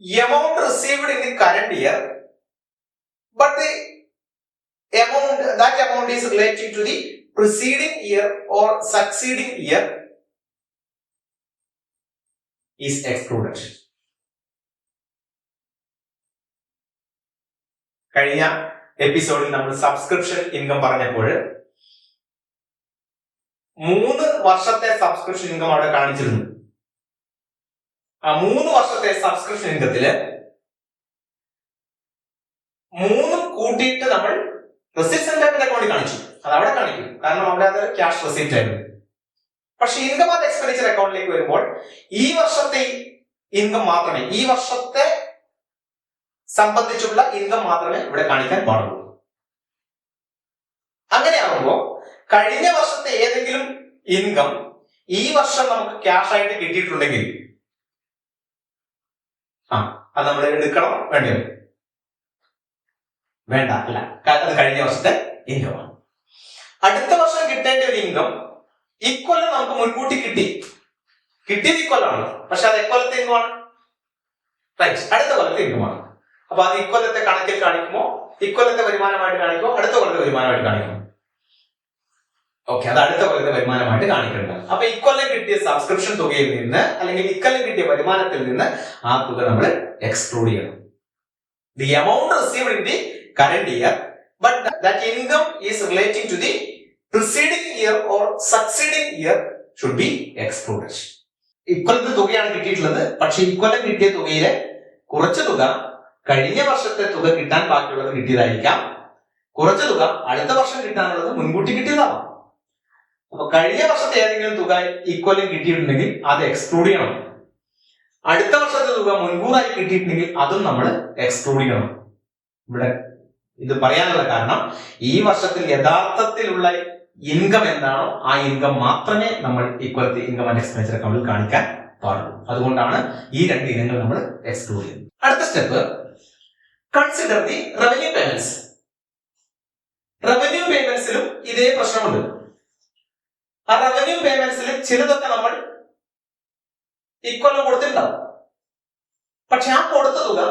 amount received in the current year, but the that amount is relating to the preceding year or succeeding year is excluded. കഴിഞ്ഞ എപ്പിസോഡിൽ നമ്മൾ subscription income പറഞ്ഞപ്പോൾ 3 വർഷത്തെ സബ്സ്ക്രിപ്ഷൻ ഇൻകം അവിടെ കാണിച്ചിരുന്നു. ആ 3 വർഷത്തെ സബ്സ്ക്രിപ്ഷൻ ഇൻകത്തില് 3 കൂട്ടിയിട്ട് നമ്മൾ റെസിപ്റ്റ് ആൻഡ് പേയ്മെന്റ് അക്കൗണ്ടിൽ കാണിച്ചു. അത് അവിടെ കാണിക്കും, കാരണം അവിടെ അത് ക്യാഷ് റെസിപ്റ്റ് ആയിരുന്നു. പക്ഷെ ഇൻകം ആൻഡ് എക്സ്പെൻഡിച്ചർ അക്കൗണ്ടിലേക്ക് വരുമ്പോൾ ഈ വർഷത്തെ ഇൻകം മാത്രമേ, ഈ വർഷത്തെ സംബന്ധിച്ചുള്ള ഇൻകം മാത്രമേ ഇവിടെ കാണിക്കാൻ പാടുള്ളൂ. അങ്ങനെയാകുമ്പോ കഴിഞ്ഞ വർഷത്തെ ഏതെങ്കിലും ഇൻകം ഈ വർഷം നമുക്ക് ക്യാഷ് ആയിട്ട് കിട്ടിയിട്ടുണ്ടെങ്കിൽ അത് നമ്മൾ എടുക്കണം, വേണ്ടയോ? വേണ്ട, അല്ല, അത് കഴിഞ്ഞ വർഷത്തെ ഇൻകമാണ്. അടുത്ത വർഷം കിട്ടേണ്ട ഒരു ഇൻകം ഇക്കൊല്ലം നമുക്ക് മുൻകൂട്ടി കിട്ടിയത് ഇക്കൊല്ലമാണ്, പക്ഷെ അത് എക്കൊല്ലത്തെ ഇൻകമാണ്, റൈറ്റ്, അടുത്ത കൊല്ലത്തെ ഇൻകമാണ്. അപ്പൊ അത് ഇക്കൊല്ലത്തെ കണക്കിൽ കാണിക്കുമോ, ഇക്കൊല്ലത്തെ വരുമാനമായിട്ട് കാണിക്കുമോ, അടുത്ത കൊല്ലത്തെ വരുമാനമായിട്ട് കാണിക്കുമോ? ഓക്കെ, അത് അടുത്ത കൊല്ലത്തെ വരുമാനമായിട്ട് കാണിക്കേണ്ടത്. അപ്പൊ ഇക്കൊല്ലം കിട്ടിയ സബ്സ്ക്രിപ്ഷൻ തുകയിൽ നിന്ന് അല്ലെങ്കിൽ ഇക്കൊല്ലം കിട്ടിയ വരുമാനത്തിൽ നിന്ന് ആ തുക നമ്മൾ എക്സ്ക്ലൂഡ് ചെയ്യണം. The amount received in the current year, but that income is relating to the preceding year or succeeding year should be excluded. ഇക്കൊല്ലത്തെ തുകയാണ് കിട്ടിയിട്ടുള്ളത്, പക്ഷെ ഇക്കൊല്ലം കിട്ടിയ തുകയിലെ കുറച്ച് തുക കഴിഞ്ഞ വർഷത്തെ തുക കിട്ടാൻ ബാക്കിയുള്ളത് കിട്ടിയതായിരിക്കാം, കുറച്ച് തുക അടുത്ത വർഷം കിട്ടാനുള്ളത് മുൻകൂട്ടി കിട്ടിയതാവാം. അപ്പൊ കഴിഞ്ഞ വർഷത്തെ ഏതെങ്കിലും തുക ഇക്കൊല്ലം കിട്ടിയിട്ടുണ്ടെങ്കിൽ അത് എക്സ്ക്ലൂഡ് ചെയ്യണം. അടുത്ത വർഷത്തെ തുക മുൻകൂറായി കിട്ടിയിട്ടുണ്ടെങ്കിൽ അതും നമ്മൾ എക്സ്ക്ലൂഡ് ചെയ്യണം. ഇവിടെ ഇത് പറയാനുള്ള കാരണം ഈ വർഷത്തിൽ യഥാർത്ഥത്തിലുള്ള ഇൻകം എന്താണോ ആ ഇൻകം മാത്രമേ നമ്മൾ ഇക്കൊല്ലത്തെ ഇൻകം ആൻഡ് എക്സ്പെൻഡിച്ചർ അക്കൗണ്ടിൽ കാണിക്കാൻ പാടുള്ളൂ. അതുകൊണ്ടാണ് ഈ 2 ഇനങ്ങൾ നമ്മൾ എക്സ്ക്ലൂഡ് ചെയ്യുന്നത്. അടുത്ത step, consider the revenue payments. Revenue പേയ്മെന്റ്സിലും ഇതേ പ്രശ്നമുണ്ട്. ആ റവന്യൂ പേയ്മെന്റ്സിൽ ചിലതൊക്കെ നമ്മൾ ഇക്കൊല്ലം കൊടുത്തിട്ടുണ്ടാവും, പക്ഷെ ആ കൊടുത്ത തുക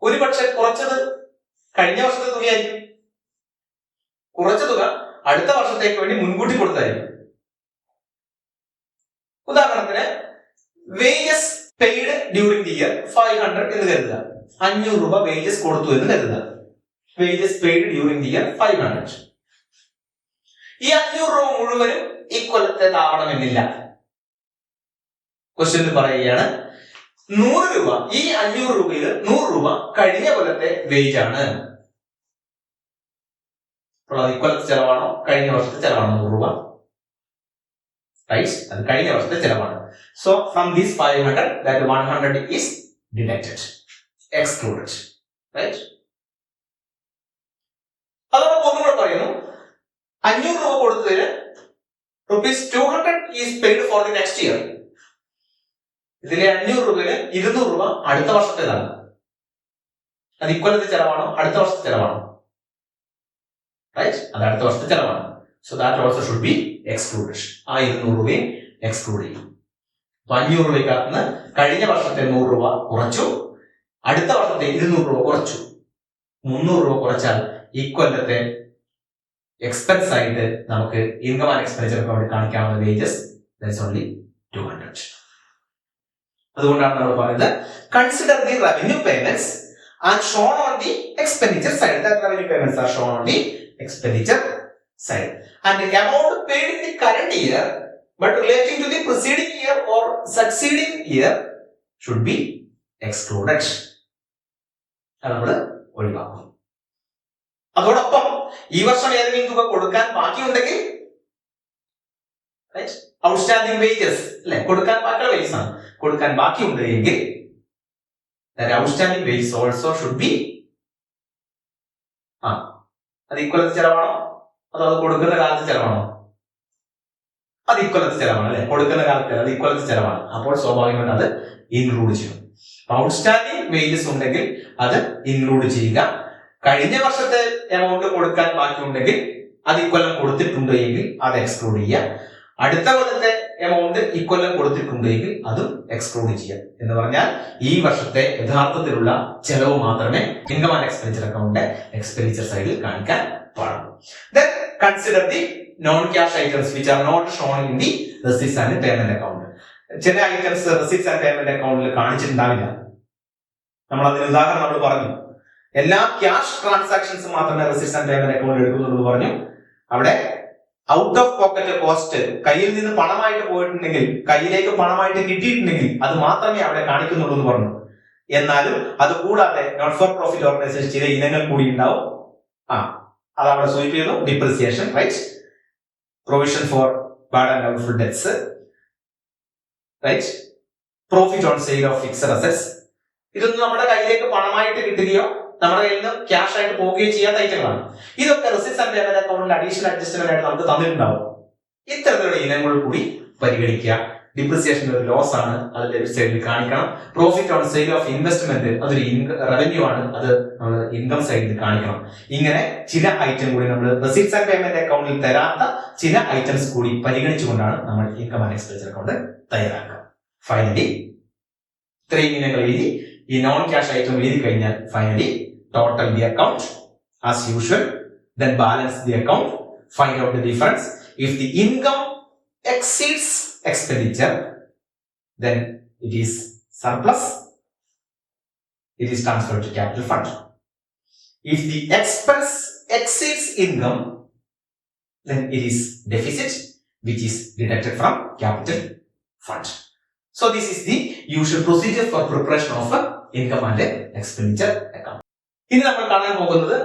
ഒരുപക്ഷെ കുറച്ചത് കഴിഞ്ഞ വർഷത്തെ തുകയായിരിക്കും, കുറച്ച തുക അടുത്ത വർഷത്തേക്ക് വേണ്ടി മുൻകൂട്ടി കൊടുത്തായിരിക്കും. ഉദാഹരണത്തിന് wages paid during the year 500 എന്ന് കരുതുക. 500 രൂപ വേജസ് കൊടുത്തു എന്ന് കരുതുക. Wages paid during the year 500. ഈ 500 രൂപ മുഴുവനും ഇക്കൊല്ലത്തേതാവണമെന്നില്ല. ക്വസ്റ്റ്യൻ പറയുകയാണ് 100 രൂപ, ഈ 500 രൂപയിൽ 100 രൂപ കഴിഞ്ഞ കൊല്ലത്തെ വേജ് ആണ്. അപ്പോൾ അത് ഇക്കൊല്ലത്തെ ചെലവാണോ കഴിഞ്ഞ വർഷത്തെ ചെലവാണോ? 100 രൂപ, റൈറ്റ്, അത് കഴിഞ്ഞ വർഷത്തെ ചെലവാണ്. So from these 500 that 100 is deducted, excluded, right? അതോടൊപ്പം ഒന്നുകൂടെ പറയുന്നു, 500 രൂപ കൊടുത്തതിന് ₹200 is paid for the next year. ഇതിലെ 500 രൂപയില് 200 രൂപ അടുത്ത വർഷത്തേതാണ്. അത് ഇക്കൊല്ലത്തെ ചെലവാണോ അടുത്ത വർഷത്തെ ചെലവാണോ? റൈറ്റ്, അത് അടുത്ത വർഷത്തെ ചെലവാണ്. So that also should be excluded. ആ 200 രൂപയും എക്സ്ക്ലൂഡ് ചെയ്യും. 500 രൂപയ്ക്കകത്ത് കഴിഞ്ഞ വർഷത്തെ 100 രൂപ കുറച്ചു, അടുത്ത വർഷത്തെ 200 രൂപ കുറച്ചു. 300 രൂപ കുറച്ചാൽ ഇക്കൊല്ലത്തെ എക്സ്പെൻസ് ആയിട്ട് നമുക്ക് ഇൻകം ആൻഡ് എക്സ്പെൻഡിച്ചർ അക്കൗണ്ടിൽ കാണിക്കാവുന്ന വേജസ് ദാറ്റ്സ് ഓൺലി 200. അതുകൊണ്ടാണ് നമ്മൾ പറയുന്നത് consider the revenue payments and shown on the expenditure side. That revenue payments are shown on the expenditure side, and the amount paid in the current year but relating to the preceding year or succeeding year should be excluded. അത് നമ്മൾ ഒഴിവാക്കും. അതോടൊപ്പം ഈ വർഷം ഏതെങ്കിലും തുക കൊടുക്കാൻ ബാക്കിയുണ്ടെങ്കിൽ, outstanding wages അല്ലെ, കൊടുക്കാൻ ബാക്കിയുള്ള വേജസ് ആണ്, കൊടുക്കാൻ ബാക്കിയുണ്ട് എങ്കിൽ outstanding wages also should be, അത് ഇക്കൊല്ലത്തെ ചെലവാണോ അതോ അത് കൊടുക്കുന്ന കാലത്ത് ചെലവാണോ? അത് ഇക്കൊല്ലത്തെ ചെലവാണ് അല്ലെ, കൊടുക്കുന്ന കാലത്ത് അത് ഇക്കൊല്ലത്തെ ചെലവാണ്. അപ്പോൾ സ്വാഭാവികമായിട്ട് അത് ഇൻക്ലൂഡ് ചെയ്യും. ഔട്ട്സ്റ്റാൻഡിംഗ് വേജസ് ഉണ്ടെങ്കിൽ അത് ഇൻക്ലൂഡ് ചെയ്യുക. കഴിഞ്ഞ വർഷത്തെ എമൗണ്ട് കൊടുക്കാൻ ബാക്കിയുണ്ടെങ്കിൽ അത് ഇക്കൊല്ലം കൊടുത്തിട്ടുണ്ട് എങ്കിൽ അത് എക്സ്ക്ലൂഡ് ചെയ്യുക. അടുത്ത കൊല്ലത്തെ എമൗണ്ട് ഇക്കൊല്ലം കൊടുത്തിട്ടുണ്ടെങ്കിൽ അതും എക്സ്ക്ലൂഡ് ചെയ്യാം. എന്ന് പറഞ്ഞാൽ ഈ വർഷത്തെ യഥാർത്ഥത്തിലുള്ള ചെലവ് മാത്രമേ ഇൻകം ആൻഡ് എക്സ്പെൻഡിച്ചർ അക്കൗണ്ടിന്റെ എക്സ്പെൻഡിച്ചർ സൈഡിൽ കാണിക്കാൻ പാടുള്ളൂ. Then consider the non-cash items which are not shown in the receipts and payment account. ചില ഐറ്റംസ് റെസിപ്റ്റ്സ് ആൻഡ് പേയ്മെന്റ് അക്കൗണ്ടിൽ കാണിച്ചിട്ടുണ്ടാവില്ല. നമ്മൾ അതിന് ഉദാഹരണം നമ്മൾ പറഞ്ഞു. എല്ലാ ക്യാഷ് ട്രാൻസാക്ഷൻസ് മാത്രമേ റെസിപ്റ്റ്സ് ആൻഡ് പേയ്മെന്റ് അക്കൗണ്ടിൽ എടുക്കുന്നുള്ളൂ പറഞ്ഞു. അവിടെ ഔട്ട് ഓഫ് പോക്കറ്റ് കോസ്റ്റ്, കയ്യിൽ നിന്ന് പണമായിട്ട് പോയിട്ടുണ്ടെങ്കിൽ, കയ്യിലേക്ക് പണമായിട്ട് കിട്ടിയിട്ടുണ്ടെങ്കിൽ അത് മാത്രമേ അവിടെ കാണിക്കുന്നുള്ളൂ എന്ന് പറഞ്ഞു. എന്നാലും അത് കൂടാതെ നോട്ട് ഫോർ പ്രോഫിറ്റ് ഓർഗനൈസേഷൻ ചില ഇനങ്ങൾ കൂടി ഉണ്ടാവും. അത് അവിടെ സൂചിപ്പ് ചെയ്യുന്നു. Depreciation, right, provision for bad and doubtful debts, right, profit on sale of fixed assets. ഇതൊന്നും നമ്മുടെ കയ്യിലേക്ക് പണമായിട്ട് കിട്ടുകയോ നമ്മുടെ കയ്യിൽ നിന്ന് ക്യാഷ് ആയിട്ട് പോവുകയോ ചെയ്യാത്ത ഐറ്റങ്ങളാണ്. ഇതൊക്കെ റെസിപ്റ്റ്സ് ആൻഡ് പേയ്മെന്റ് അക്കൗണ്ടിൽ അഡീഷണൽ അഡ്ജസ്റ്റ്മെന്റ് ആയിട്ട് നമുക്ക് തന്നിട്ടുണ്ടാവും. ഇത്തരത്തിലുള്ള ഇനങ്ങൾ കൂടി പരിഗണിക്കുക. ഡിപ്രിസിയേഷൻ ഒരു ലോസ് ആണ്, അത് ഡെബിറ്റ് സൈഡിൽ കാണിക്കണം. Profit on sale of investment അതൊരു റവന്യൂ ആണ്, അത് നമ്മൾ ഇൻകം സൈഡിൽ കാണിക്കണം. ഇങ്ങനെ ചില ഐറ്റം കൂടി നമ്മൾ റെസിപ്റ്റ്സ് ആൻഡ് പേയ്മെന്റ് അക്കൗണ്ടിൽ തരാത്ത ചില ഐറ്റംസ് കൂടി പരിഗണിച്ചുകൊണ്ടാണ് നമ്മൾ ഇൻകം ആൻഡ് എക്സ്പെൻഡിച്ചർ അക്കൗണ്ട് തയ്യാറാക്കുക. ഫൈനലി ഇത്രയും ഇനങ്ങൾ എഴുതി ഈ നോൺ ക്യാഷ് ഐറ്റം എഴുതി കഴിഞ്ഞാൽ finally total the account as usual, then balance the account, find out the difference. If the income exceeds expenditure, then it is surplus, it is transferred to capital fund. If the expense exceeds income, then it is deficit, which is deducted from capital fund. So this is the usual procedure for preparation of a income and expenditure account. ഇനി നമ്മൾ കാണാൻ പോകുന്നത്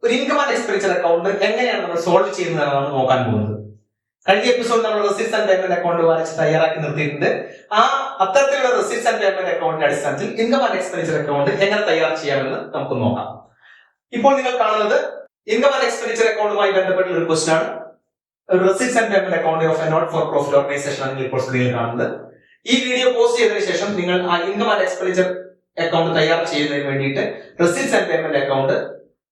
ഒരു income and expenditure account എങ്ങനെയാണ് നമ്മൾ solve ചെയ്യുന്നതാണ് നമ്മൾ നോക്കാൻ പോകുന്നത്. കഴിഞ്ഞ എപ്പിസോഡിൽ നമ്മൾ റെസിപ്റ്റ്സ് ആൻഡ് പേയ്മെന്റ് അക്കൗണ്ട് വരച്ച് തയ്യാറാക്കി നിർത്തിയിട്ടുണ്ട്. അത്തരത്തിലുള്ള റെസിപ്റ്റ്സ് ആൻഡ് പേയ്മെന്റ് അക്കൗണ്ടിന്റെ അടിസ്ഥാനത്തിൽ ഇൻകം ആൻഡ് എക്സ്പെൻഡിച്ചർ അക്കൗണ്ട് എങ്ങനെ തയ്യാർ ചെയ്യാമെന്ന് നമുക്ക് നോക്കാം. ഇപ്പോൾ നിങ്ങൾ കാണുന്നത് ഇൻകം ആൻഡ് എക്സ്പെൻഡിച്ചർ അക്കൗണ്ടുമായി ബന്ധപ്പെട്ടുള്ള ഒരു ക്വസ്റ്റൻ ആണ്. Receipts and payment account of a not for profit organisation ആണ് നിങ്ങൾ ഇപ്പോൾ സ്ക്രീനിൽ കാണുന്നത്. ഈ വീഡിയോ പോസ്റ്റ് ചെയ്തതിനു ശേഷം നിങ്ങൾ ആ ഇൻകം ആൻഡ് എക്സ്പെൻഡിച്ചർ അക്കൗണ്ട് തയ്യാർ ചെയ്യുന്നതിന് വേണ്ടിയിട്ട് റെസിപ്റ്റ്സ് ആൻഡ് പേയ്മെന്റ് അക്കൗണ്ട്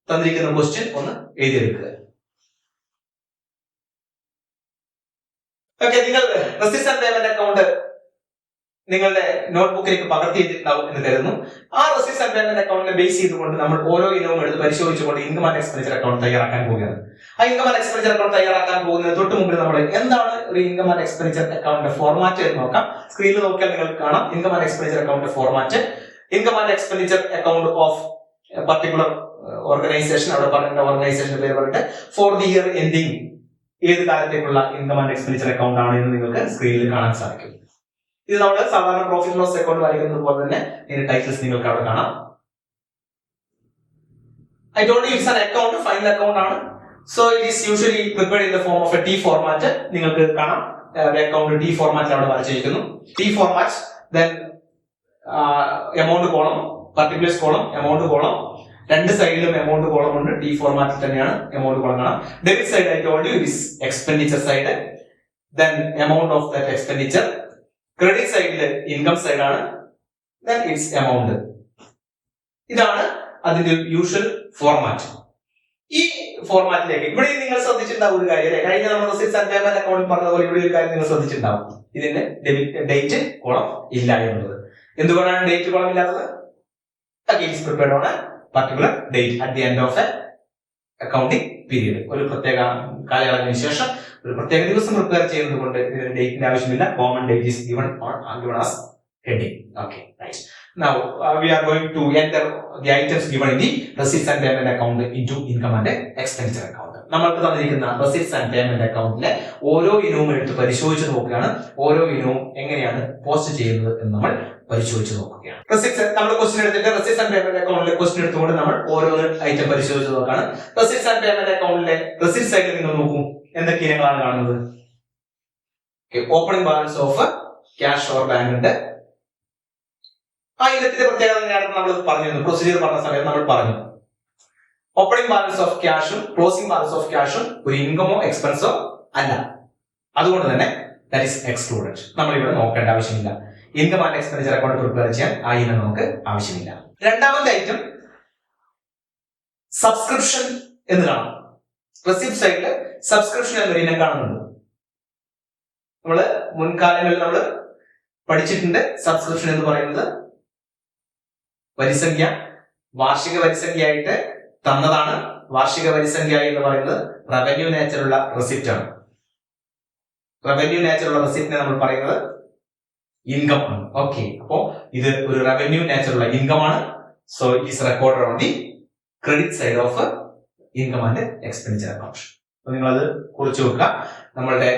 തന്നിരിക്കുന്ന ക്വസ്റ്റ്യൻ ഒന്ന് എഴുതിയെടുക്കുക. ഓക്കെ, നിങ്ങൾ റെസിപ്റ്റ്സ് ആൻഡ് പേയ്മെന്റ് അക്കൗണ്ട് നിങ്ങളുടെ നോട്ട്ബുക്കിലേക്ക് പകർത്തിയിട്ടുണ്ടാവും എന്ന് കരുതുന്നു. ആ റെസിപ്റ്റ്സ് ആൻഡ് പേയ്മെന്റ് അക്കൗണ്ടിനെ ബേസ് ചെയ്തുകൊണ്ട് നമ്മൾ ഓരോ ഇനവും എടുത്ത് പരിശോധിച്ചുകൊണ്ട് ഇൻകം ആൻഡ് എക്സ്പെൻഡിച്ചർ അക്കൗണ്ട് തയ്യാറാക്കാൻ പോവുകയാണ്. ആ ഇൻകം ആൻഡ് എക്സ്പെൻഡിച്ചർ അക്കൗണ്ട് തയ്യാറാക്കാൻ പോകുന്നതിന് തൊട്ട് മുമ്പിൽ നമ്മൾ എന്താണ് ഒരു ഇൻകം ആൻഡ് എക്സ്പെൻഡിച്ചർ അക്കൗണ്ടിന്റെ ഫോർമാറ്റ് എന്ന് നോക്കാം. സ്ക്രീനിൽ നോക്കിയാൽ നിങ്ങൾക്ക് കാണാം ഇൻകം ആൻഡ് എക്സ്പെൻഡിച്ചർ അക്കൗണ്ടിന്റെ format. Income and expenditure account of particular organisation, അവിടെ പറഞ്ഞ ഓർഗനൈസേഷന്റെ പേര് പറഞ്ഞിട്ട് ഫോർ ദി ഇയർ എൻഡിങ് ഏത് കാലത്തേക്കുള്ള ഇൻകം ആൻഡ് എക്സ്പെൻഡിച്ചർ അക്കൗണ്ട് ആണ് എന്ന് നിങ്ങൾക്ക് സ്ക്രീനിൽ കാണാൻ സാധിക്കും. ഇത് നമ്മൾ സാധാരണ പ്രോഫിറ്റ് ലോസ് അക്കൗണ്ട് വരയ്ക്കുന്നത് പോലെ തന്നെ ഇതിന്റെ ടൈറ്റിൽസ് നിങ്ങൾക്ക് അവിടെ കാണാം. I told you it's an account, final account ആണ്. So it is usually prepared in the form of a T format. നിങ്ങൾക്ക് കാണാം അക്കൗണ്ട് ടി ഫോർമാറ്റിൽ അവിടെ വരച്ചിരിക്കുന്നു. T format, then amount column, particulars column, amount column, രണ്ട് സൈഡിലും amount column ഉണ്ട്. T ഫോർമാറ്റിൽ തന്നെയാണ് എമൗണ്ട് കോളം കാണാം. Debit side I told you is expenditure side, then amount of that expenditure. Credit സൈഡിൽ ഇൻകം സൈഡ് ആണ്, ദെൻ ഇറ്റ്സ് എമൗണ്ട്. ഇതാണ് അതിന്റെ യൂഷ്വൽ ഫോർമാറ്റ്. ഈ ഫോർമാറ്റിലേക്ക് ഇവിടെ നിങ്ങൾ ശ്രദ്ധിച്ചിട്ടുണ്ടാവും ഒരു കാര്യം, കഴിഞ്ഞ നമ്മൾ റെസിപ്റ്റ്സ് ആൻഡ് പേയ്മെന്റ് അക്കൗണ്ടിൽ പറഞ്ഞതുപോലെ ഇവിടെ ഒരു കാര്യം നിങ്ങൾ ശ്രദ്ധിച്ചിട്ടുണ്ടാവും, ഇതിന്റെ ഡേറ്റ് കോളം ഇല്ല എന്നുള്ളത്. എന്തുകൊണ്ടാണ് ഡേറ്റ് കോളം ഇല്ലാത്തത്? Again is prepared on a particular date at the end of a accounting period. ഒരു പ്രത്യേക കാലയളവിന് ശേഷം ഒരു പ്രത്യേക ദിവസം പ്രിപ്പയർ ചെയ്യുന്നത് കൊണ്ട് ഇതിന് ഡേറ്റിന്റെ ആവശ്യമില്ല. Common date is given as heading. Okay, right. Now we are going to enter the items given in the receipts and payment account into income and expenditure account. നമ്മൾക്ക് തന്നിരിക്കുന്ന റെസിപ്റ്റ്സ് ആൻഡ് പേയ്മെന്റ് അക്കൗണ്ടിലെ ഓരോ ഇനവും എടുത്ത് പരിശോധിച്ച് നോക്കുകയാണ്. ഓരോ ഇനവും എങ്ങനെയാണ് post ചെയ്യുന്നത് എന്ന് നമ്മൾ പരിശോധിച്ച് നോക്കുകയാണ്. റെസിപ്റ്റ്സ് നമ്മൾ ക്വസ്റ്റ്യൻ എടുത്തിട്ട് റെസിപ്റ്റ്സ് ആൻഡ് പേയ്മെന്റ് അക്കൗണ്ടിലെ ക്വസ്റ്റ്യൻ എടുത്തുകൊണ്ട് നമ്മൾ ഓരോ ഐറ്റം പരിശോധിച്ച് നോക്കുകയാണ്. റെസിപ്റ്റ്സ് ആൻഡ് പേയ്മെന്റ് അക്കൗണ്ടിലെ റെസിപ്റ്റ് സൈഡിൽ നിങ്ങൾ നോക്കൂ, എന്തൊക്കെ ഇനങ്ങളാണ് കാണുന്നത്? Opening balance of cash or bank ഉണ്ട്. ആ ഇനത്തിന്റെ പ്രത്യേകത നേരത്തെ നമ്മൾ പറഞ്ഞിരുന്നു, പ്രൊസീജിയർ പറഞ്ഞ സമയത്ത് നമ്മൾ പറഞ്ഞു. ഓപ്പണിംഗ് ബാലൻസ് ഓഫ് ക്യാഷും ക്ലോസിംഗ് ബാലൻസ് ഓഫ് ക്യാഷും ഒരു ഇൻകമോ എക്സ്പെൻസോ അല്ല, അതുകൊണ്ട് തന്നെ ദാറ്റ് ഈസ് എക്സ്ക്ലൂഡഡ്. നമ്മൾ ഇവിടെ നോക്കേണ്ട ആവശ്യമില്ല. Income and expenditure account prepare ചെയ്യാൻ ആ ഇനം നമുക്ക് ആവശ്യമില്ല. രണ്ടാമത്തെ ഐറ്റം സബ്സ്ക്രിപ്ഷൻ എന്ന് കാണാം. റെസിപ്റ്റ് സൈഡില് സബ്സ്ക്രിപ്ഷൻ എന്നൊരു ഇനം കാണുന്നുണ്ട്. നമ്മള് മുൻകാലങ്ങളിൽ നമ്മൾ പഠിച്ചിട്ടുണ്ട്. സബ്സ്ക്രിപ്ഷൻ എന്ന് പറയുന്നത് വരിസംഖ്യ വാർഷിക വരിസംഖ്യയായിട്ട് തന്നതാണ്. വാർഷിക വരിസംഖ്യ എന്ന് പറയുന്നത് റവന്യൂ നേച്ചറുള്ള റെസിപ്റ്റ് ആണ്. റവന്യൂ നേച്ചറുള്ള റെസിപ്റ്റിനെ നമ്മൾ പറയുന്നത് ഇൻകം ആണ്. ഓക്കെ, അപ്പോ ഇത് ഒരു റവന്യൂ നേച്ചറുള്ള ഇൻകം ആണ്. So it is recorded on the credit side of income and expenditure account. അപ്പൊ നിങ്ങളത് കുറിച്ച് വെക്കുക. നമ്മളുടെ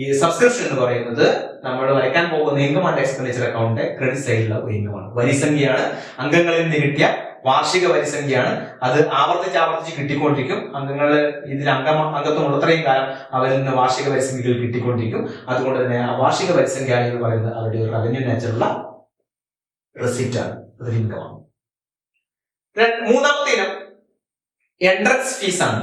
ഈ സബ്സ്ക്രിപ്ഷൻ എന്ന് പറയുന്നത് നമ്മൾ വരയ്ക്കാൻ പോകുന്ന income and expenditure account credit സൈഡിലുള്ള ഒരു ഇൻകമാണ്. വരിസംഖ്യയാണ്, അംഗങ്ങളിൽ നിന്ന് കിട്ടിയ വാർഷിക വരിസംഖ്യയാണ്. അത് ആവർത്തിച്ച് കിട്ടിക്കൊണ്ടിരിക്കും. അംഗങ്ങൾ ഇതിൽ അംഗത്വം ഉള്ളത്രയും കാലം അവരിൽ നിന്ന് വാർഷിക വരിസംഖ്യകൾ കിട്ടിക്കൊണ്ടിരിക്കും. അതുകൊണ്ട് തന്നെ ആ വാർഷിക വരിസംഖ്യ എന്ന് പറയുന്നത് അവരുടെ ഒരു റവന്യൂ നേച്ചറുള്ള റെസിപ്റ്റ് ആണ്, ഒരു ഇൻകമാണ്. മൂന്നാമത്തെ ഇനം എൻട്രൻസ് ഫീസ് ആണ്.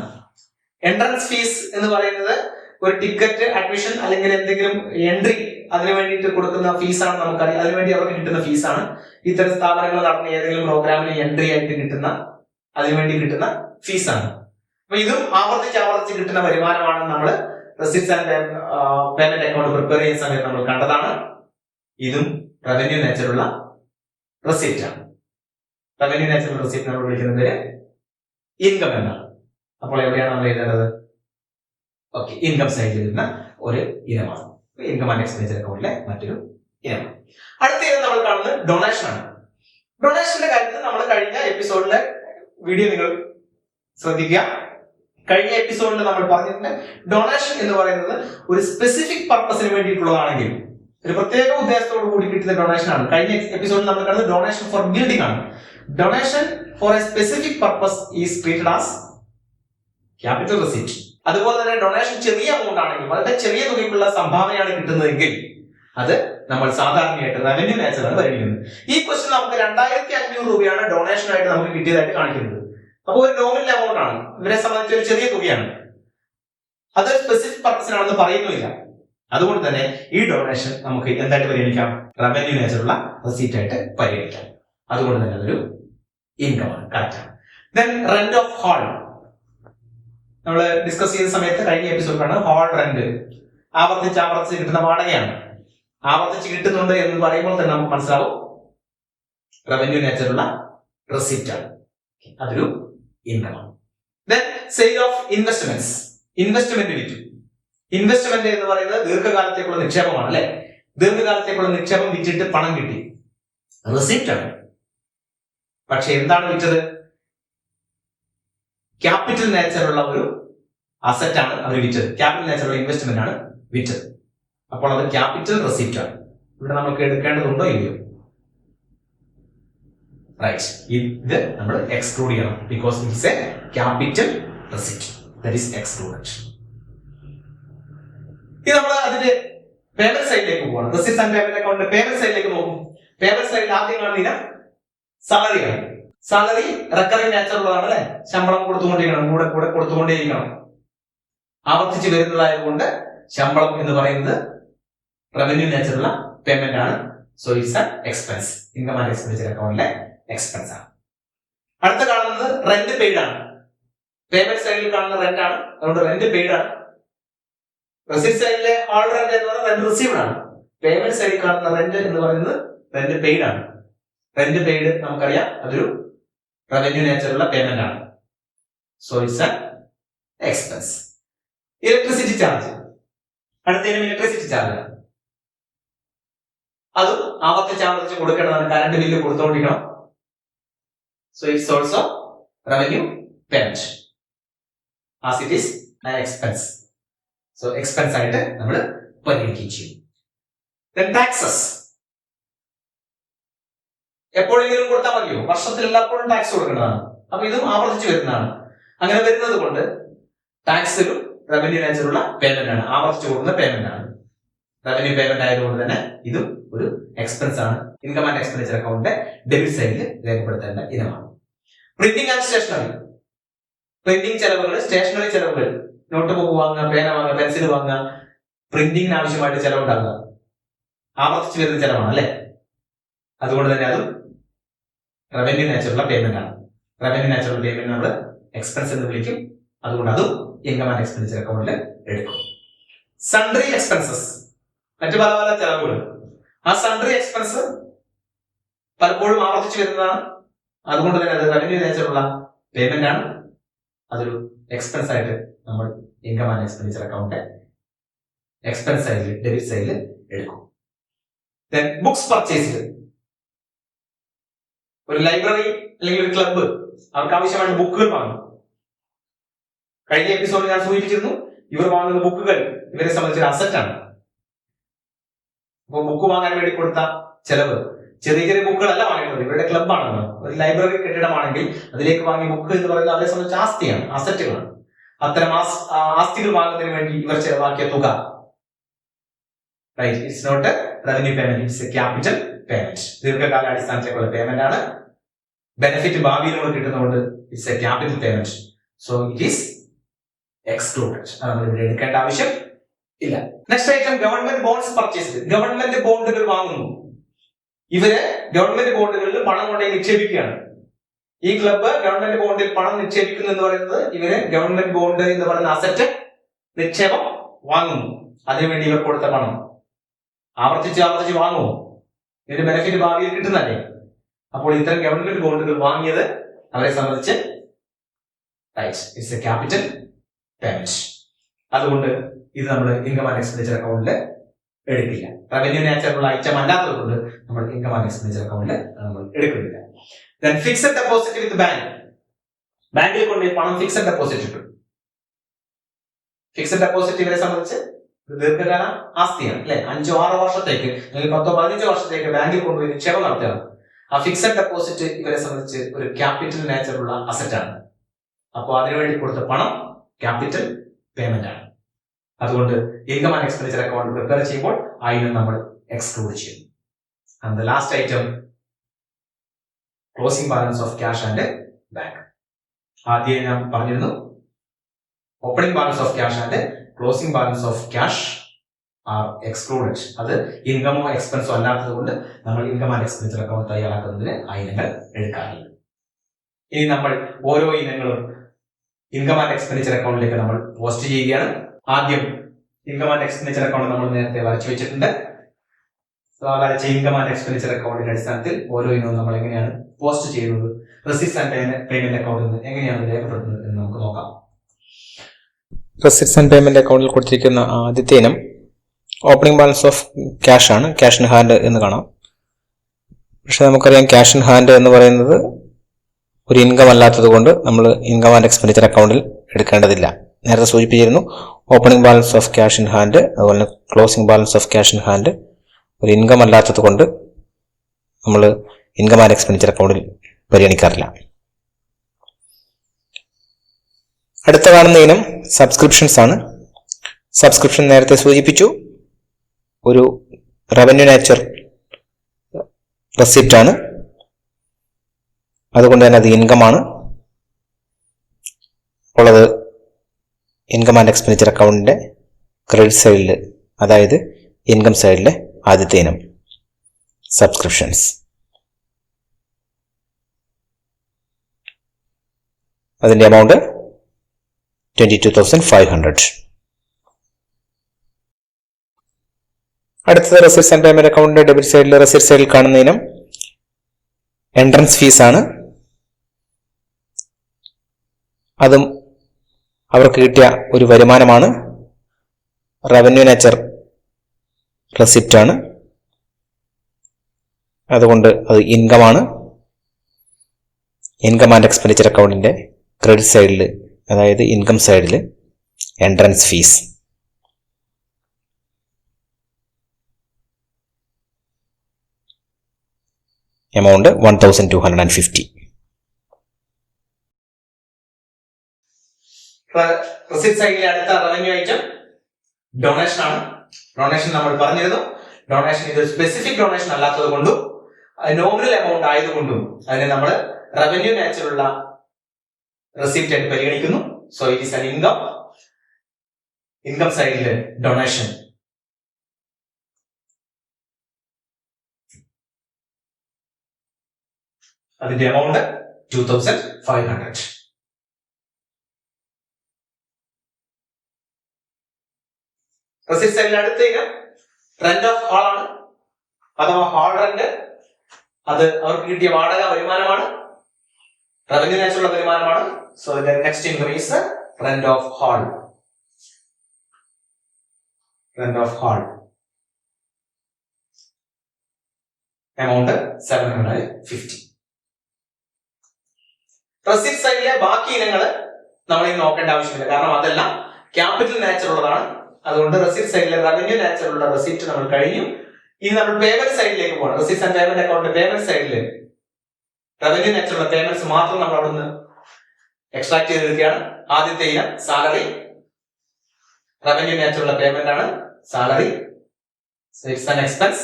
എൻട്രൻസ് ഫീസ് എന്ന് പറയുന്നത് ഒരു ടിക്കറ്റ്, അഡ്മിഷൻ അല്ലെങ്കിൽ എന്തെങ്കിലും എൻട്രി അതിനു വേണ്ടിയിട്ട് കൊടുക്കുന്ന ഫീസാണ്. നമുക്കറിയാം, അതിനുവേണ്ടി അവർക്ക് കിട്ടുന്ന ഫീസാണ്. ഇത്തരം സ്ഥാപനങ്ങൾ നടന്ന ഏതെങ്കിലും പ്രോഗ്രാമിന് എൻട്രി ആയിട്ട് കിട്ടുന്ന, അതിനുവേണ്ടി കിട്ടുന്ന ഫീസാണ്. അപ്പൊ ഇതും ആവർത്തിച്ച് കിട്ടുന്ന വരുമാനമാണെന്ന് നമ്മൾ receipts and payment account prepare ചെയ്യുന്ന സമയത്ത് നമ്മൾ കണ്ടതാണ്. ഇതും റവന്യൂ നേച്ചറുള്ള റെസിപ്റ്റ് ആണ്. റവന്യൂ നേച്ചറുള്ള റെസിപ്റ്റ് നമ്മൾ വിളിക്കുന്ന പേര് ഇൻകം എന്നാണ്. അപ്പോൾ എവിടെയാണ് നമ്മൾ എഴുതേണ്ടത്? ഓക്കെ, ഇൻകം സൈഡിൽ വരുന്ന ഒരു ഇനമാണ്. ഇൻകം ആൻഡ് എക്സ്പെൻഡിച്ചർ അക്കൗണ്ടിലെ മറ്റൊരു ഇനമാണ്. അടുത്ത ഇനം നമ്മൾ കാണുന്നത് ഡൊണേഷൻ ആണ്. ഡൊണേഷന്റെ കാര്യത്തിൽ നമ്മൾ കഴിഞ്ഞ എപ്പിസോഡിലെ വീഡിയോ നിങ്ങൾ ശ്രദ്ധിക്കുക. കഴിഞ്ഞ എപ്പിസോഡിൽ നമ്മൾ പറഞ്ഞിട്ടുണ്ട്, ഡൊണേഷൻ എന്ന് പറയുന്നത് ഒരു സ്പെസിഫിക് പർപ്പസിന് വേണ്ടിയിട്ടുള്ളതാണെങ്കിൽ, ഒരു പ്രത്യേക ഉദ്ദേശത്തോട് കൂടി കിട്ടുന്ന ഡൊണേഷൻ ആണ്. കഴിഞ്ഞ എപ്പിസോഡിൽ നമ്മൾ കണ്ടത് ഡൊണേഷൻ ഫോർ ബിൽഡിംഗ് ആണ്. Donation four A specific purpose is treated as capital receipt. അതുപോലെ തന്നെ ഡൊണേഷൻ ചെറിയ എമൗണ്ട് ആണെങ്കിൽ, വളരെ ചെറിയ തുകയ്ക്കുള്ള സംഭാവനയാണ് കിട്ടുന്നതെങ്കിൽ അത് നമ്മൾ സാധാരണയായിട്ട് റവന്യൂ നേച്ചറാണ് പരിഗണിക്കുന്നത്. ഈ ക്വസ്റ്റ്യൻ നമുക്ക് 2500 രൂപയാണ് ഡൊണേഷൻ ആയിട്ട് നമുക്ക് കിട്ടിയതായിട്ട് കാണിക്കുന്നത്. അപ്പോൾ ഒരു നോമിനൽ എമൗണ്ട് ആണ്, ഇവരെ സംബന്ധിച്ച് ഒരു ചെറിയ തുകയാണ്. അത് സ്പെസിഫിക് പർപ്പസിനാണെന്ന് പറയുന്നില്ല. അതുകൊണ്ട് തന്നെ ഈ ഡൊണേഷൻ നമുക്ക് എന്തായിട്ട് പരിഗണിക്കാം? റവന്യൂ നേച്ചറുള്ള റെസീറ്റ് ആയിട്ട് പരിഗണിക്കാം. അതുകൊണ്ട് തന്നെ അതൊരു ഇൻകം ആണ്, കറക്റ്റ് ആണ്. ദെൻ റെന്റ് ഓഫ് ഹാൾ നമ്മൾ ഡിസ്കസ് ചെയ്ത സമയത്ത് കഴിഞ്ഞ എപ്പിസോഡിലാണ് ഹാൾ റെന്റ് ആവർത്തിച്ച് കിട്ടുന്ന വാടകയാണ്. ആവർത്തിച്ച് കിട്ടുന്നുണ്ട് എന്ന് പറയുമ്പോൾ തന്നെ നമുക്ക് മനസ്സിലാവും റവന്യൂ നേച്ചറുള്ള റെസിപ്റ്റ് ആണ്, അതൊരു ഇൻകം ആണ്. Then sale of investments, investment വിറ്റു. ഇൻവെസ്റ്റ്മെന്റ് എന്ന് പറയുന്നത് ദീർഘകാലത്തേക്കുള്ള നിക്ഷേപമാണ് അല്ലെ. ദീർഘകാലത്തേക്കുള്ള നിക്ഷേപം വിറ്റിട്ട് പണം കിട്ടി, റെസിപ്റ്റ് ആണ്. പക്ഷെ എന്താണ് വിറ്റത്? ക്യാപിറ്റൽ നേച്ചറുള്ള ഒരു അസറ്റ് ആണ് അവർ വിറ്റത്. ക്യാപിറ്റൽ നേച്ചറുള്ള ഇൻവെസ്റ്റ്മെന്റ് ആണ് വിറ്റത്. അപ്പോൾ അത് ക്യാപിറ്റൽ റെസിപ്റ്റ് ആണ്. ഇവിടെ നമുക്ക് എടുക്കേണ്ടതുണ്ടോ ഇല്ലയോ? റൈറ്റ്, ഇത് നമ്മൾ എക്സ്ക്ലൂഡ് ചെയ്യണം. Because it's a capital receipt, that is excluded. ഇത് നമ്മൾ അതിന്റെ പേയ്മെന്റ് സൈഡിലേക്ക് പോവാണ്. Receipts and payment account payment സൈഡിലേക്ക് നോക്കും. പേയ്മെന്റ് സൈഡിൽ ആദ്യം കാണുന്ന സാലറിയാണ്. സാലറി റെക്കറിംഗ് നേച്ചറുള്ളതാണ് അല്ലെ. ശമ്പളം കൊടുത്തുകൊണ്ടിരിക്കണം, കൂടെ കൊടുത്തുകൊണ്ടേയിരിക്കണം. ആവർത്തിച്ച് വരുന്നതായതുകൊണ്ട് ശമ്പളം എന്ന് പറയുന്നത് റവന്യൂ നേച്ചറുള്ള പേയ്മെന്റ് ആണ്. So it's an expense, income and expenditure അക്കൗണ്ടിലെ എക്സ്പെൻസ് ആണ്. അടുത്ത കാണുന്നത് റെന്റ് പെയ്ഡ് ആണ്. പേയ്മെന്റ് സൈഡിൽ കാണുന്ന റെന്റ് ആണ്, അതുകൊണ്ട് റെന്റ് പെയ്ഡ് ആണ്. റെസിപ്റ്റ് സൈഡിലെ ഹാൾ റെന്റ് എന്ന് പറയുന്നത് റെന്റ് റിസീവ്ഡ് ആണ്. പേയ്മെന്റ് സൈഡിൽ കാണുന്ന റെന്റ് എന്ന് പറയുന്നത് റെന്റ് പെയ്ഡ് ആണ്. റെന്റ് പെയ്ഡ് നമുക്കറിയാം അതൊരു റവന്യൂ നേച്ചറുള്ള പേയ്മെന്റ് ആണ്. So it's an expense. Electricity charge, അടുത്ത ഇലക്ട്രിസിറ്റി ചാർജ്, അതും ആവർത്തിച്ച് കൊടുക്കേണ്ടതാണ്. കറണ്ട് ബില്ല് കൊടുത്തുകൊണ്ടിരിക്കണം. So it's also revenue payment as it is an expense. So expense ആയിട്ട് നമ്മൾ പരിഗണിക്കുകയും ചെയ്യും. Then taxes. എപ്പോഴെങ്കിലും കൊടുത്താൽ മതിയോ? വർഷത്തിൽ എല്ലായ്പ്പോഴും ടാക്സ് കൊടുക്കേണ്ടതാണ്. അപ്പൊ ഇതും ആവർത്തിച്ച് വരുന്നതാണ്. അങ്ങനെ വരുന്നത് കൊണ്ട് ടാക്സിലും റവന്യൂ നേച്ചറുള്ള പേയ്മെന്റ് ആണ്, ആവർത്തിച്ച് കൊടുക്കുന്ന പേയ്മെന്റ് ആണ്. റവന്യൂ പേയ്മെന്റ് ആയതുകൊണ്ട് തന്നെ ഇതും ഒരു എക്സ്പെൻസ് ആണ്. ഇൻകം ആൻഡ് എക്സ്പെൻഡിച്ചർ അക്കൗണ്ടിന്റെ ഡെബിറ്റ് സൈഡിൽ രേഖപ്പെടുത്തേണ്ട ഇനമാണ്. പ്രിന്റിംഗ് ആൻഡ് സ്റ്റേഷനറി, പ്രിന്റിംഗ് ചെലവുകൾ, സ്റ്റേഷനറി ചെലവുകൾ, നോട്ട് ബുക്ക് വാങ്ങുക, പേന വാങ്ങുക, പെൻസിൽ വാങ്ങുക, പ്രിന്റിംഗിന് ആവശ്യമായിട്ട് ചെലവുണ്ടാകുക, ആവർത്തിച്ച് വരുന്ന ചെലവാണ് അല്ലെ. അതുകൊണ്ട് തന്നെ അതും റവന്യൂ നേച്ചറുള്ള പേയ്മെന്റ് ആണ്. റവന്യൂ നേച്ചറുള്ള പേയ്മെന്റ് നമ്മൾ എക്സ്പെൻസ് എന്ന് വിളിക്കും. അതുകൊണ്ട് അതും ഇൻകം ആൻഡ് എക്സ്പെൻഡിച്ചർ അക്കൗണ്ടിൽ എടുക്കും. സൺട്രി എക്സ്പെൻസസ്, മറ്റു പല പല ചെലവുകൾ. ആ സൺട്രി എക്സ്പെൻസ് പലപ്പോഴും ആവർത്തിച്ചു വരുന്നതാണ്. അതുകൊണ്ട് തന്നെ അത് റവന്യൂ നേച്ചറുള്ള പേയ്മെന്റ് ആണ്. അതൊരു എക്സ്പെൻസ് ആയിട്ട് നമ്മൾ income and expenditure account expense സൈഡിൽ ഡെബിറ്റ് സൈഡിൽ എടുക്കും. ദെൻ ബുക്സ് പർച്ചേസിൽ ഒരു ലൈബ്രറി അല്ലെങ്കിൽ ഒരു ക്ലബ്ബ് അവർക്ക് ആവശ്യമായ ബുക്കുകൾ വാങ്ങും. കഴിഞ്ഞ എപ്പിസോഡിൽ ഞാൻ സൂചിപ്പിച്ചിരുന്നു, ഇവർ വാങ്ങുന്ന ബുക്കുകൾ ഇവരെ സംബന്ധിച്ചൊരു അസറ്റാണ്. അപ്പോൾ ബുക്ക് വാങ്ങാൻ വേണ്ടി കൊടുത്ത ചെലവ് ചെറിയ ചെറിയ ബുക്കുകളല്ല വാങ്ങുന്നത്, ഇവരുടെ ക്ലബ്ബാണ്. ഒരു ലൈബ്രറി കെട്ടിടമാണെങ്കിൽ അതിലേക്ക് വാങ്ങിയ ബുക്ക് എന്ന് പറയുന്നത് അവരെ സംബന്ധിച്ച് ആസ്തിയാണ്, അസറ്റുകളാണ്. അത്തരം ആസ്തികൾ വാങ്ങുന്നതിന് വേണ്ടി ഇവർ ചെലവാക്കിയ തുക, right, it's not revenue payment, it's a capital payment. ദീർഘകാല അടിസ്ഥാനത്തിലേക്കുള്ള പേയ്മെന്റ് ആണ്. ബെനിഫിറ്റ് ഭാവിയിലൂടെ കിട്ടുന്നതുകൊണ്ട് it's a capital payment. So it is excluded. അത് നമ്മൾ ഇവിടെ എടുക്കേണ്ട ആവശ്യം ഇല്ല. Next item government bonds purchase. Government ബോണ്ടുകൾ വാങ്ങുന്നു. ഇവര് ഗവൺമെന്റ് ബോണ്ടുകളിൽ പണം കൊണ്ടേ നിക്ഷേപിക്കുകയാണ്. ഈ ക്ലബ്ബ് ഗവൺമെന്റ് ബോണ്ടിൽ പണം നിക്ഷേപിക്കുന്നു എന്ന് പറയുന്നത് ഇവര് ഗവൺമെന്റ് ബോണ്ട് എന്ന് പറയുന്ന അസറ്റ് നിക്ഷേപം വാങ്ങുന്നു. അതിനുവേണ്ടി ഇവർ കൊടുത്ത പണം ആവർത്തിച്ച് വാങ്ങുമോ? ഇതിന്റെ ബെനിഫിറ്റ് ഭാവിയിൽ കിട്ടുന്നതല്ലേ? അപ്പോൾ ഇത്തരം ഗവൺമെന്റ് ബോണ്ടുകൾ വാങ്ങിയത് അവരെ സംബന്ധിച്ച് ഇറ്റ്സ് എ ക്യാപിറ്റൽ പേയ്മെന്റ്. അതുകൊണ്ട് ഇത് നമ്മൾ ഇൻകം ആൻഡ് എക്സ്പെൻഡിച്ചർ അക്കൗണ്ടിൽ എടുക്കില്ല. റവന്യൂ നേച്ചറുള്ള ഐറ്റം അല്ലാത്തത് കൊണ്ട് നമ്മൾ ഇൻകം ആൻഡ് എക്സ്പെൻഡിച്ചർ അക്കൗണ്ടിൽ നമ്മൾ എടുക്കുന്നില്ല. ദെൻ ഫിക്സഡ് ഡെപ്പോസിറ്റ് വിത്ത് ബാങ്ക്. ബാങ്കിൽ കൊണ്ട് പണം ഫിക്സഡ് ഡെപ്പോസിറ്റ് ഇട്ടു. ഫിക്സഡ് ഡെപ്പോസിറ്റ് ഇവരെ സംബന്ധിച്ച് ദീർഘകാല ആസ്തിയാണ്, അല്ലെ? 5-6 വർഷത്തേക്ക് അല്ലെങ്കിൽ 10-15 വർഷത്തേക്ക് ബാങ്കിൽ കൊണ്ടുപോയി നിക്ഷേപം നടത്തുകയാണ്. ആ ഫിക്സഡ് ഡെപ്പോസിറ്റ് ഇവരെ സംബന്ധിച്ച് ഒരു ക്യാപിറ്റൽ നേച്ചറുള്ള അസറ്റ് ആണ്. അപ്പോൾ അതിനുവേണ്ടി കൊടുത്ത പണം ക്യാപിറ്റൽ പേയ്മെന്റ് ആണ്. അതുകൊണ്ട് income and expenditure account prepare ചെയ്യുമ്പോൾ ആ ഇനം നമ്മൾ എക്സ്ക്ലൂഡ് ചെയ്യും. And the last item closing balance of cash and bank. ആദ്യം ഞാൻ പറഞ്ഞിരുന്നു, opening balance of cash and closing balance of cash are excluded. അത് ഇൻകമോ എക്സ്പെൻസോ അല്ലാത്തത് കൊണ്ട് നമ്മൾ ഇൻകം ആൻഡ് എക്സ്പെൻഡിച്ചർ അക്കൗണ്ട് തയ്യാറാക്കുന്നതിന് ആ ഇനങ്ങൾ എടുക്കാറില്ല. ഇനി നമ്മൾ ഓരോ ഇനങ്ങളും ഇൻകം ആൻഡ് എക്സ്പെൻഡിച്ചർ അക്കൗണ്ടിലേക്ക് നമ്മൾ പോസ്റ്റ് ചെയ്യുകയാണ്. ആദ്യം ഇൻകം ആൻഡ് എക്സ്പെൻഡിച്ചർ അക്കൗണ്ട് നമ്മൾ നേരത്തെ വരച്ചു വെച്ചിട്ടുണ്ട്. വരച്ച ഇൻകം ആൻഡ് എക്സ്പെൻഡിച്ചർ അക്കൗണ്ടിന്റെ അടിസ്ഥാനത്തിൽ ഓരോ ഇനവും നമ്മൾ എങ്ങനെയാണ് പോസ്റ്റ് ചെയ്യുന്നത്, റെസിപ്റ്റ്സ് ആൻഡ് പേയ്മെന്റ് അക്കൗണ്ടിൽ നിന്ന് എങ്ങനെയാണ് രേഖപ്പെടുത്തുന്നത് എന്ന് നമുക്ക് നോക്കാം. റെസിപ്റ്റ്സ് ആൻഡ് പേയ്മെന്റ് അക്കൗണ്ടിൽ കൊടുത്തിരിക്കുന്ന ആദ്യത്തെ ഇനം ഓപ്പണിംഗ് ബാലൻസ് ഓഫ് ക്യാഷ് ആണ്. ക്യാഷ് ഇൻ ഹാൻഡ് എന്ന് കാണാം. പക്ഷെ നമുക്കറിയാം ക്യാഷ് ഇൻ ഹാൻഡ് എന്ന് പറയുന്നത് ഒരു ഇൻകം അല്ലാത്തത് കൊണ്ട് നമ്മൾ ഇൻകം ആൻഡ് എക്സ്പെൻഡിച്ചർ അക്കൗണ്ടിൽ എടുക്കേണ്ടതില്ല. നേരത്തെ സൂചിപ്പിച്ചിരുന്നു, opening balance of cash in hand അതുപോലെ closing balance of cash in hand ഒരു ഇൻകം അല്ലാത്തത് കൊണ്ട് നമ്മൾ ഇൻകം ആൻഡ് എക്സ്പെൻഡിച്ചർ അക്കൗണ്ടിൽ പരിഗണിക്കാറില്ല. അടുത്ത കാണുന്ന ഇനം സബ്സ്ക്രിപ്ഷൻസ് ആണ്. സബ്സ്ക്രിപ്ഷൻ നേരത്തെ സൂചിപ്പിച്ചു, ഒരു റവന്യൂ നേച്ചർ റെസിപ്റ്റ് ആണ്. അതുകൊണ്ട് തന്നെ അത് ഇൻകമാണ്. അപ്പോൾ അത് ഇൻകം ആൻഡ് എക്സ്പെൻഡിച്ചർ അക്കൗണ്ടിന്റെ ക്രെഡിറ്റ് സൈഡിൽ, അതായത് ഇൻകം സൈഡിലെ ആദ്യത്തെ ഇനം സബ്സ്ക്രിപ്ഷൻസ്. അതിന്റെ എമൗണ്ട് 22,500. അടുത്തത് റെസിപ്റ്റ്സ് ആൻഡ് പേയ്മെന്റ് അക്കൗണ്ടിന്റെ ഡെബിറ്റ് സൈഡിൽ, റെസിപ്റ്റ് സൈഡിൽ കാണുന്ന ഇനം എൻട്രൻസ് ഫീസ് ആണ്. അതും അവർക്ക് കിട്ടിയ ഒരു വരുമാനമാണ്. റവന്യൂ നേച്ചർ റെസിപ്റ്റ് ആണ്. അതുകൊണ്ട് അത് ഇൻകമാണ്. ഇൻകം ആൻഡ് എക്സ്പെൻഡിച്ചർ അക്കൗണ്ടിന്റെ ക്രെഡിറ്റ് സൈഡിൽ, അതായത് ഇൻകം സൈഡിൽ എൻട്രൻസ് ഫീസ്. എമൗണ്ട് 1,250. റെസിപ്റ്റ് സൈഡിലെ അടുത്ത റവന്യൂ ഐറ്റം ഡൊണേഷൻ ആണ്. ഡൊണേഷൻ നമ്മൾ പറഞ്ഞിരുന്നു, ഡൊണേഷൻ ഇത് സ്പെസിഫിക് ഡൊണേഷൻ അല്ലാത്തത് കൊണ്ടും നോമിനൽ എമൗണ്ട് ആയതുകൊണ്ടും അതിനെ നമ്മൾ റവന്യൂ നേച്ചറുള്ള റെസിപ്റ്റ് ആയിട്ട് പരിഗണിക്കുന്നു. So it is an income. Income സൈഡിലെ ഡൊണേഷൻ അതിന്റെ എമൗണ്ട് 2,500. റെസിപ്റ്റ് സൈഡിൽ അടുത്ത ഇനം റെന്റ് ഓഫ് ഹാൾ ആണ്, അഥവാ ഹാൾ റെന്റ്. അത് അവർക്ക് കിട്ടിയ വാടക വരുമാനമാണ്, റവന്യൂ നേച്ചറുള്ള വരുമാനമാണ്. So next income is rent of hall. Rent of hall amount 750. Receipt സൈഡിലെ ബാക്കി ഇനങ്ങൾ നമ്മൾ ഇനി നോക്കേണ്ട ആവശ്യമില്ല, കാരണം അതെല്ലാം ക്യാപിറ്റൽ നേച്ചർ ഉള്ളതാണ്. അതുകൊണ്ട് റെസിപ്റ്റ് സൈഡിലെ റവന്യൂ നേച്ചർ ഉള്ള റെസിപ്റ്റ് നമ്മൾ കഴിഞ്ഞു. ഇനി നമ്മൾ പേയ്മെന്റ് സൈഡിലേക്ക് പോകണം. Receipt and payment account payment സൈഡിൽ റവന്യൂ നേച്ചറുള്ള പേയ്മെന്റ്സ് മാത്രം നമ്മൾ അവിടുന്ന് എക്സ്ട്രാക്ട് ചെയ്തെടുക്കുകയാണ്. ആദ്യത്തെ ഇനം സാലറി, റവന്യൂ നേച്ചറുള്ള പേയ്മെന്റ് ആണ് salary. So it's an expense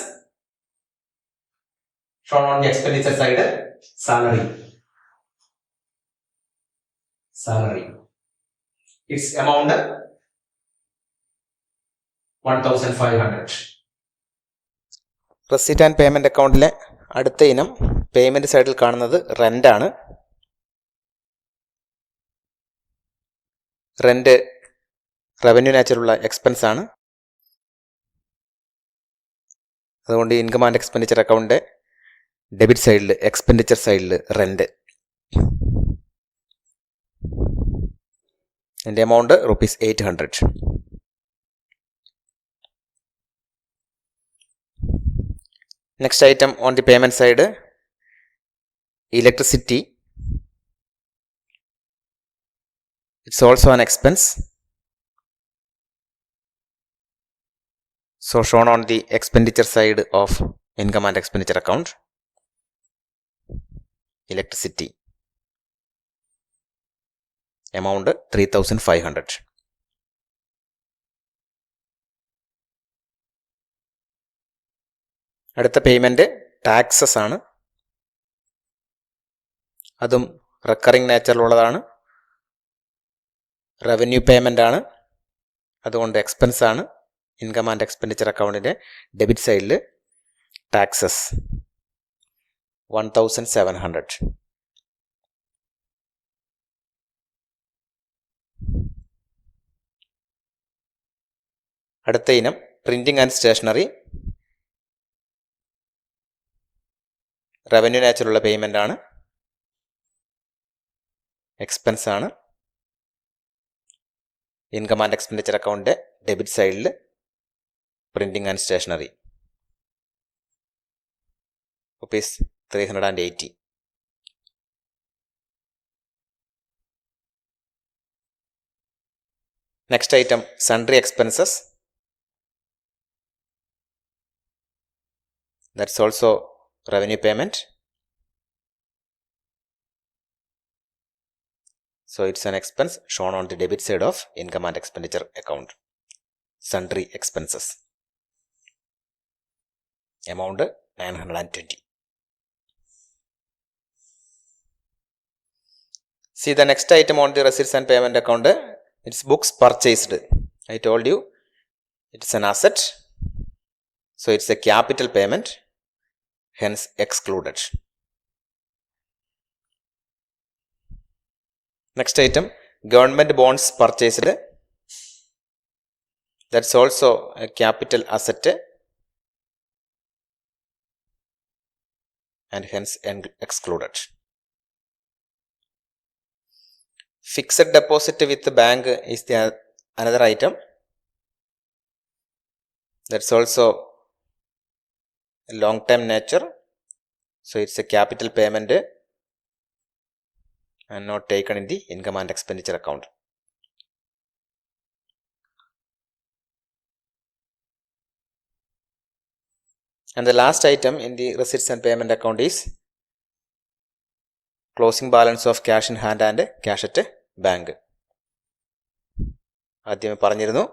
shown on the expenditure side. Salary. Its amount 1,500. Receipt and payment അക്കൗണ്ടിലെ അടുത്ത ഇനം പേയ്മെന്റ് സൈഡിൽ കാണുന്നത് റെന്റ് ആണ്. റെന്റ് റവന്യൂ നേച്ചറുള്ള എക്സ്പെൻസ് ആണ്. അതുകൊണ്ട് ഇൻകം ആൻഡ് എക്സ്പെൻഡിച്ചർ അക്കൗണ്ടിന്റെ ഡെബിറ്റ് സൈഡിൽ എക്സ്പെൻഡിച്ചർ സൈഡിൽ റെന്റ്. എൻ്റെ amount ₹800. Next item on the payment side, electricity. It's also an expense. So shown on the expenditure side of income and expenditure account. Electricity. Amount 3,500. അടുത്ത payment taxes ആണ്. അതും recurring നേച്ചറിലുള്ളതാണ്. Revenue payment ആണ്, അതുകൊണ്ട് expense ആണ്. Income and expenditure അക്കൗണ്ടിന്റെ debit സൈഡിൽ taxes 1,700. അടുത്ത ഇനം പ്രിന്റിംഗ് ആൻഡ് സ്റ്റേഷനറി. റവന്യൂ നേച്ചറുള്ള പേയ്മെന്റ് ആണ്, എക്സ്പെൻസ് ആണ്. ഇൻകം ആൻഡ് എക്സ്പെൻഡിച്ചർ അക്കൗണ്ടിന്റെ ഡെബിറ്റ് സൈഡിൽ printing and stationery ₹380. Next item sundry expenses. That's also revenue payment. So it's an expense shown on the debit side of income and expenditure account. Sundry expenses. Amount 920. See the next item on the receipts and payment account. It's books purchased. I told you it's an asset. So it's a capital payment. Hence excluded. Next item, government bonds purchased. That's also a capital asset and hence excluded. Fixed deposit with the bank is the another item. That's also long term nature, so it's a capital payment and not taken in the income and expenditure account. And the last item in the receipts and payment account is closing balance of cash in hand and cash at bank. ആദ്യമേ പറഞ്ഞിരുന്നു,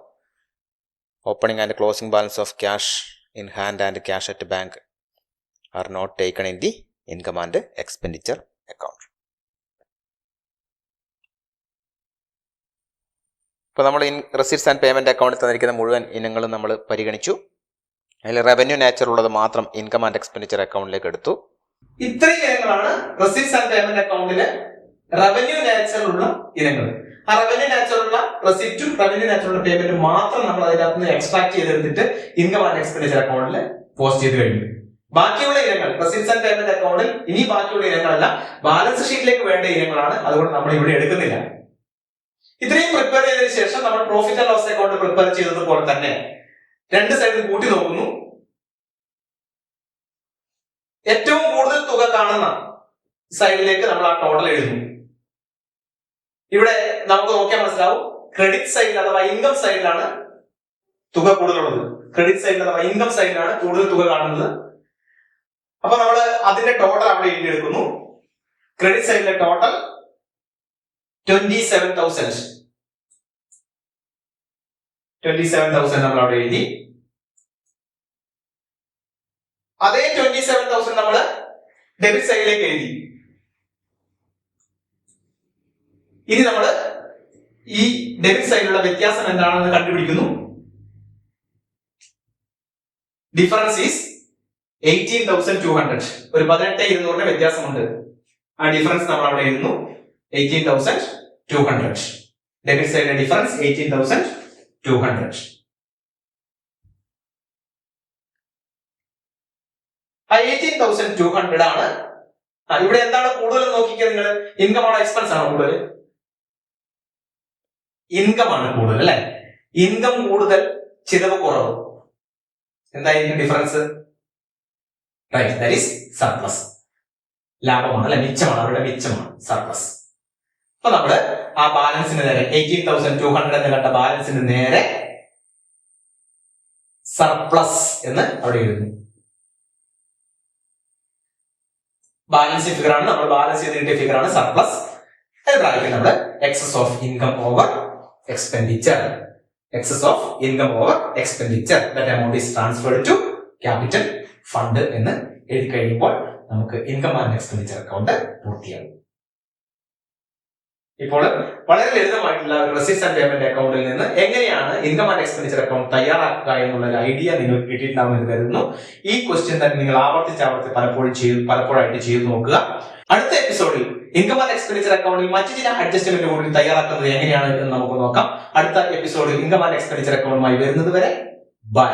opening and closing balance of cash in hand and cash at bank are not taken in the income and expenditure account. ഇപ്പോൾ നമ്മൾ receipts and payment അക്കൗണ്ടിൽ തന്നിരിക്കുന്ന മുഴുവൻ ഇനങ്ങളും നമ്മൾ പരിഗണിച്ചു. അതിൽ റവന്യൂ നേച്ചർ ഉള്ളത് മാത്രം ഇൻകം ആൻഡ് എക്സ്പെൻഡിച്ചർ അക്കൗണ്ടിലേക്ക് എടുത്തു. ഇത്രയും ഇനങ്ങളാണ് റെസിപ്റ്റ്സ് ആൻഡ് പേയ്മെന്റ് അക്കൗണ്ടിലെ റവന്യൂ നേച്ചർ ഉള്ള ഇനങ്ങൾ. ആ റവന്യൂ നാച്ചുറലുള്ള റെസിപ്റ്റും റവന്യൂ നാച്ചുറലുള്ള പേയ്മെന്റ് മാത്രം നമ്മൾ അതിനകത്ത് നിന്ന് എക്സ്ട്രാക്ട് ചെയ്തെടുത്തിട്ട് ഇൻകം ആൻഡ് എക്സ്പെൻഡിച്ചർ അക്കൗണ്ടിൽ പോസ്റ്റ് ചെയ്ത് കഴിഞ്ഞു. ബാക്കിയുള്ള ഇനങ്ങൾ റെസിപ്റ്റ്സ് ആൻഡ് പേയ്മെന്റ് അക്കൗണ്ടിൽ ഇനി ബാക്കിയുള്ള ഇനങ്ങളല്ല, ബാലൻസ് ഷീറ്റിലേക്ക് വേണ്ട ഇനങ്ങളാണ്. അതുകൊണ്ട് നമ്മൾ ഇവിടെ എടുക്കുന്നില്ല. ഇത്രയും പ്രിപ്പയർ ചെയ്തതിനു ശേഷം നമ്മൾ profit and loss account prepare ചെയ്തതുപോലെ തന്നെ രണ്ട് സൈഡിൽ കൂട്ടി നോക്കുന്നു. ഏറ്റവും കൂടുതൽ തുക കാണുന്ന സൈഡിലേക്ക് നമ്മൾ ആ ടോട്ടൽ എഴുതുന്നു. ഇവിടെ നമുക്ക് നോക്കിയാൽ മനസ്സിലാവും, ക്രെഡിറ്റ് സൈഡിൽ അഥവാ ഇൻകം സൈഡിലാണ് തുക കൂടുതലുള്ളത്. ക്രെഡിറ്റ് സൈഡിൽ അഥവാ ഇൻകം സൈഡിലാണ് കൂടുതൽ തുക കാണുന്നത്. അപ്പൊ നമ്മൾ അതിന്റെ ടോട്ടൽ അവിടെ എഴുതിയെടുക്കുന്നു. ക്രെഡിറ്റ് സൈഡിലെ ടോട്ടൽ 27,000. 27,000 നമ്മൾ അവിടെ എഴുതി. അതേ 27,000 നമ്മൾ ഡെബിറ്റ് സൈഡിലേക്ക് എഴുതി. ഇനി നമ്മൾ ഈ ഡെബിറ്റ് സൈഡിലുള്ള വ്യത്യാസം എന്താണെന്ന് കണ്ടുപിടിക്കുന്നു. Difference is 18,200. ഒരു 18,200 വ്യത്യാസമുണ്ട്. ആ ഡിഫറൻസ് നമ്മൾ അവിടെ എഴുതുന്നു. 18,200. ഡെബിറ്റ് സൈഡിലെ ഡിഫറൻസ് 18,200. ആ 18,200 ആണ്. ഇവിടെ എന്താണ് കൂടുതൽ നോക്കിക്കുക നിങ്ങൾ, ഇൻകം ആണോ എക്സ്പെൻസ് ആണോ കൂടുതൽ? ഇൻകം ആണ് കൂടുതൽ അല്ലെ. ഇൻകം കൂടുതൽ, ചിലവ് കുറവ്. എന്തായിരിക്കും difference? Right, that is surplus. ലാഭമാണ് അല്ലെ, മിച്ചമാണ്. അവരുടെ മിച്ചമാണ് സർപ്ലസ്. അപ്പൊ നമ്മള് ആ ബാലൻസിന് നേരെ 18,200 എന്ന് കണ്ട ബാലൻസിന് നേരെ സർപ്ലസ് എന്ന് അവിടെ എഴുതുന്നു. ബാലൻസ് ഫിഗർ ആണ്, നമ്മൾ ബാലൻസ് ചെയ്ത് കിട്ടിയ ഫിഗർ ആണ് സർപ്ലസ്. അത് ബ്രാക്കറ്റിൽ നമ്മൾ excess of income over expenditure. Excess of income over expenditure that amount is transferred to capital fund എന്ന് എഴുതി കഴിയുമ്പോൾ നമുക്ക് ഇൻകം ആൻഡ് എക്സ്പെൻഡിച്ചർ അക്കൗണ്ട് പൂർത്തിയാകും. ഇപ്പോൾ വളരെ ലളിതമായിട്ടുള്ള റെസിപ്റ്റ്സ് ആൻഡ് പേയ്മെന്റ് അക്കൗണ്ടിൽ നിന്ന് എങ്ങനെയാണ് ഇൻകം ആൻഡ് എക്സ്പെൻഡിച്ചർ അക്കൗണ്ട് തയ്യാറാക്കുക എന്നുള്ള ഒരു ഐഡിയ നിങ്ങൾക്ക് കിട്ടിയിട്ടുണ്ടാവുമെന്ന് കരുതുന്നു. ഈ ക്വസ്റ്റ്യൻ തന്നെ നിങ്ങൾ ആവർത്തിച്ച് പലപ്പോഴായിട്ട് ചെയ്തു നോക്കുക. അടുത്ത എപ്പിസോഡിൽ ഇൻകം ആൻഡ് എക്സ്പെൻഡിച്ചർ അക്കൗണ്ടിൽ മറ്റു ചില അഡ്ജസ്റ്റ്മെന്റ് കൂടി തയ്യാറാക്കുന്നത് എങ്ങനെയാണ് എന്ന് നമുക്ക് നോക്കാം. അടുത്ത എപ്പിസോഡിൽ ഇൻകം ആൻഡ് എക്സ്പെൻഡിച്ചർ അക്കൗണ്ടുമായി വരുന്നത് വരെ ബൈ.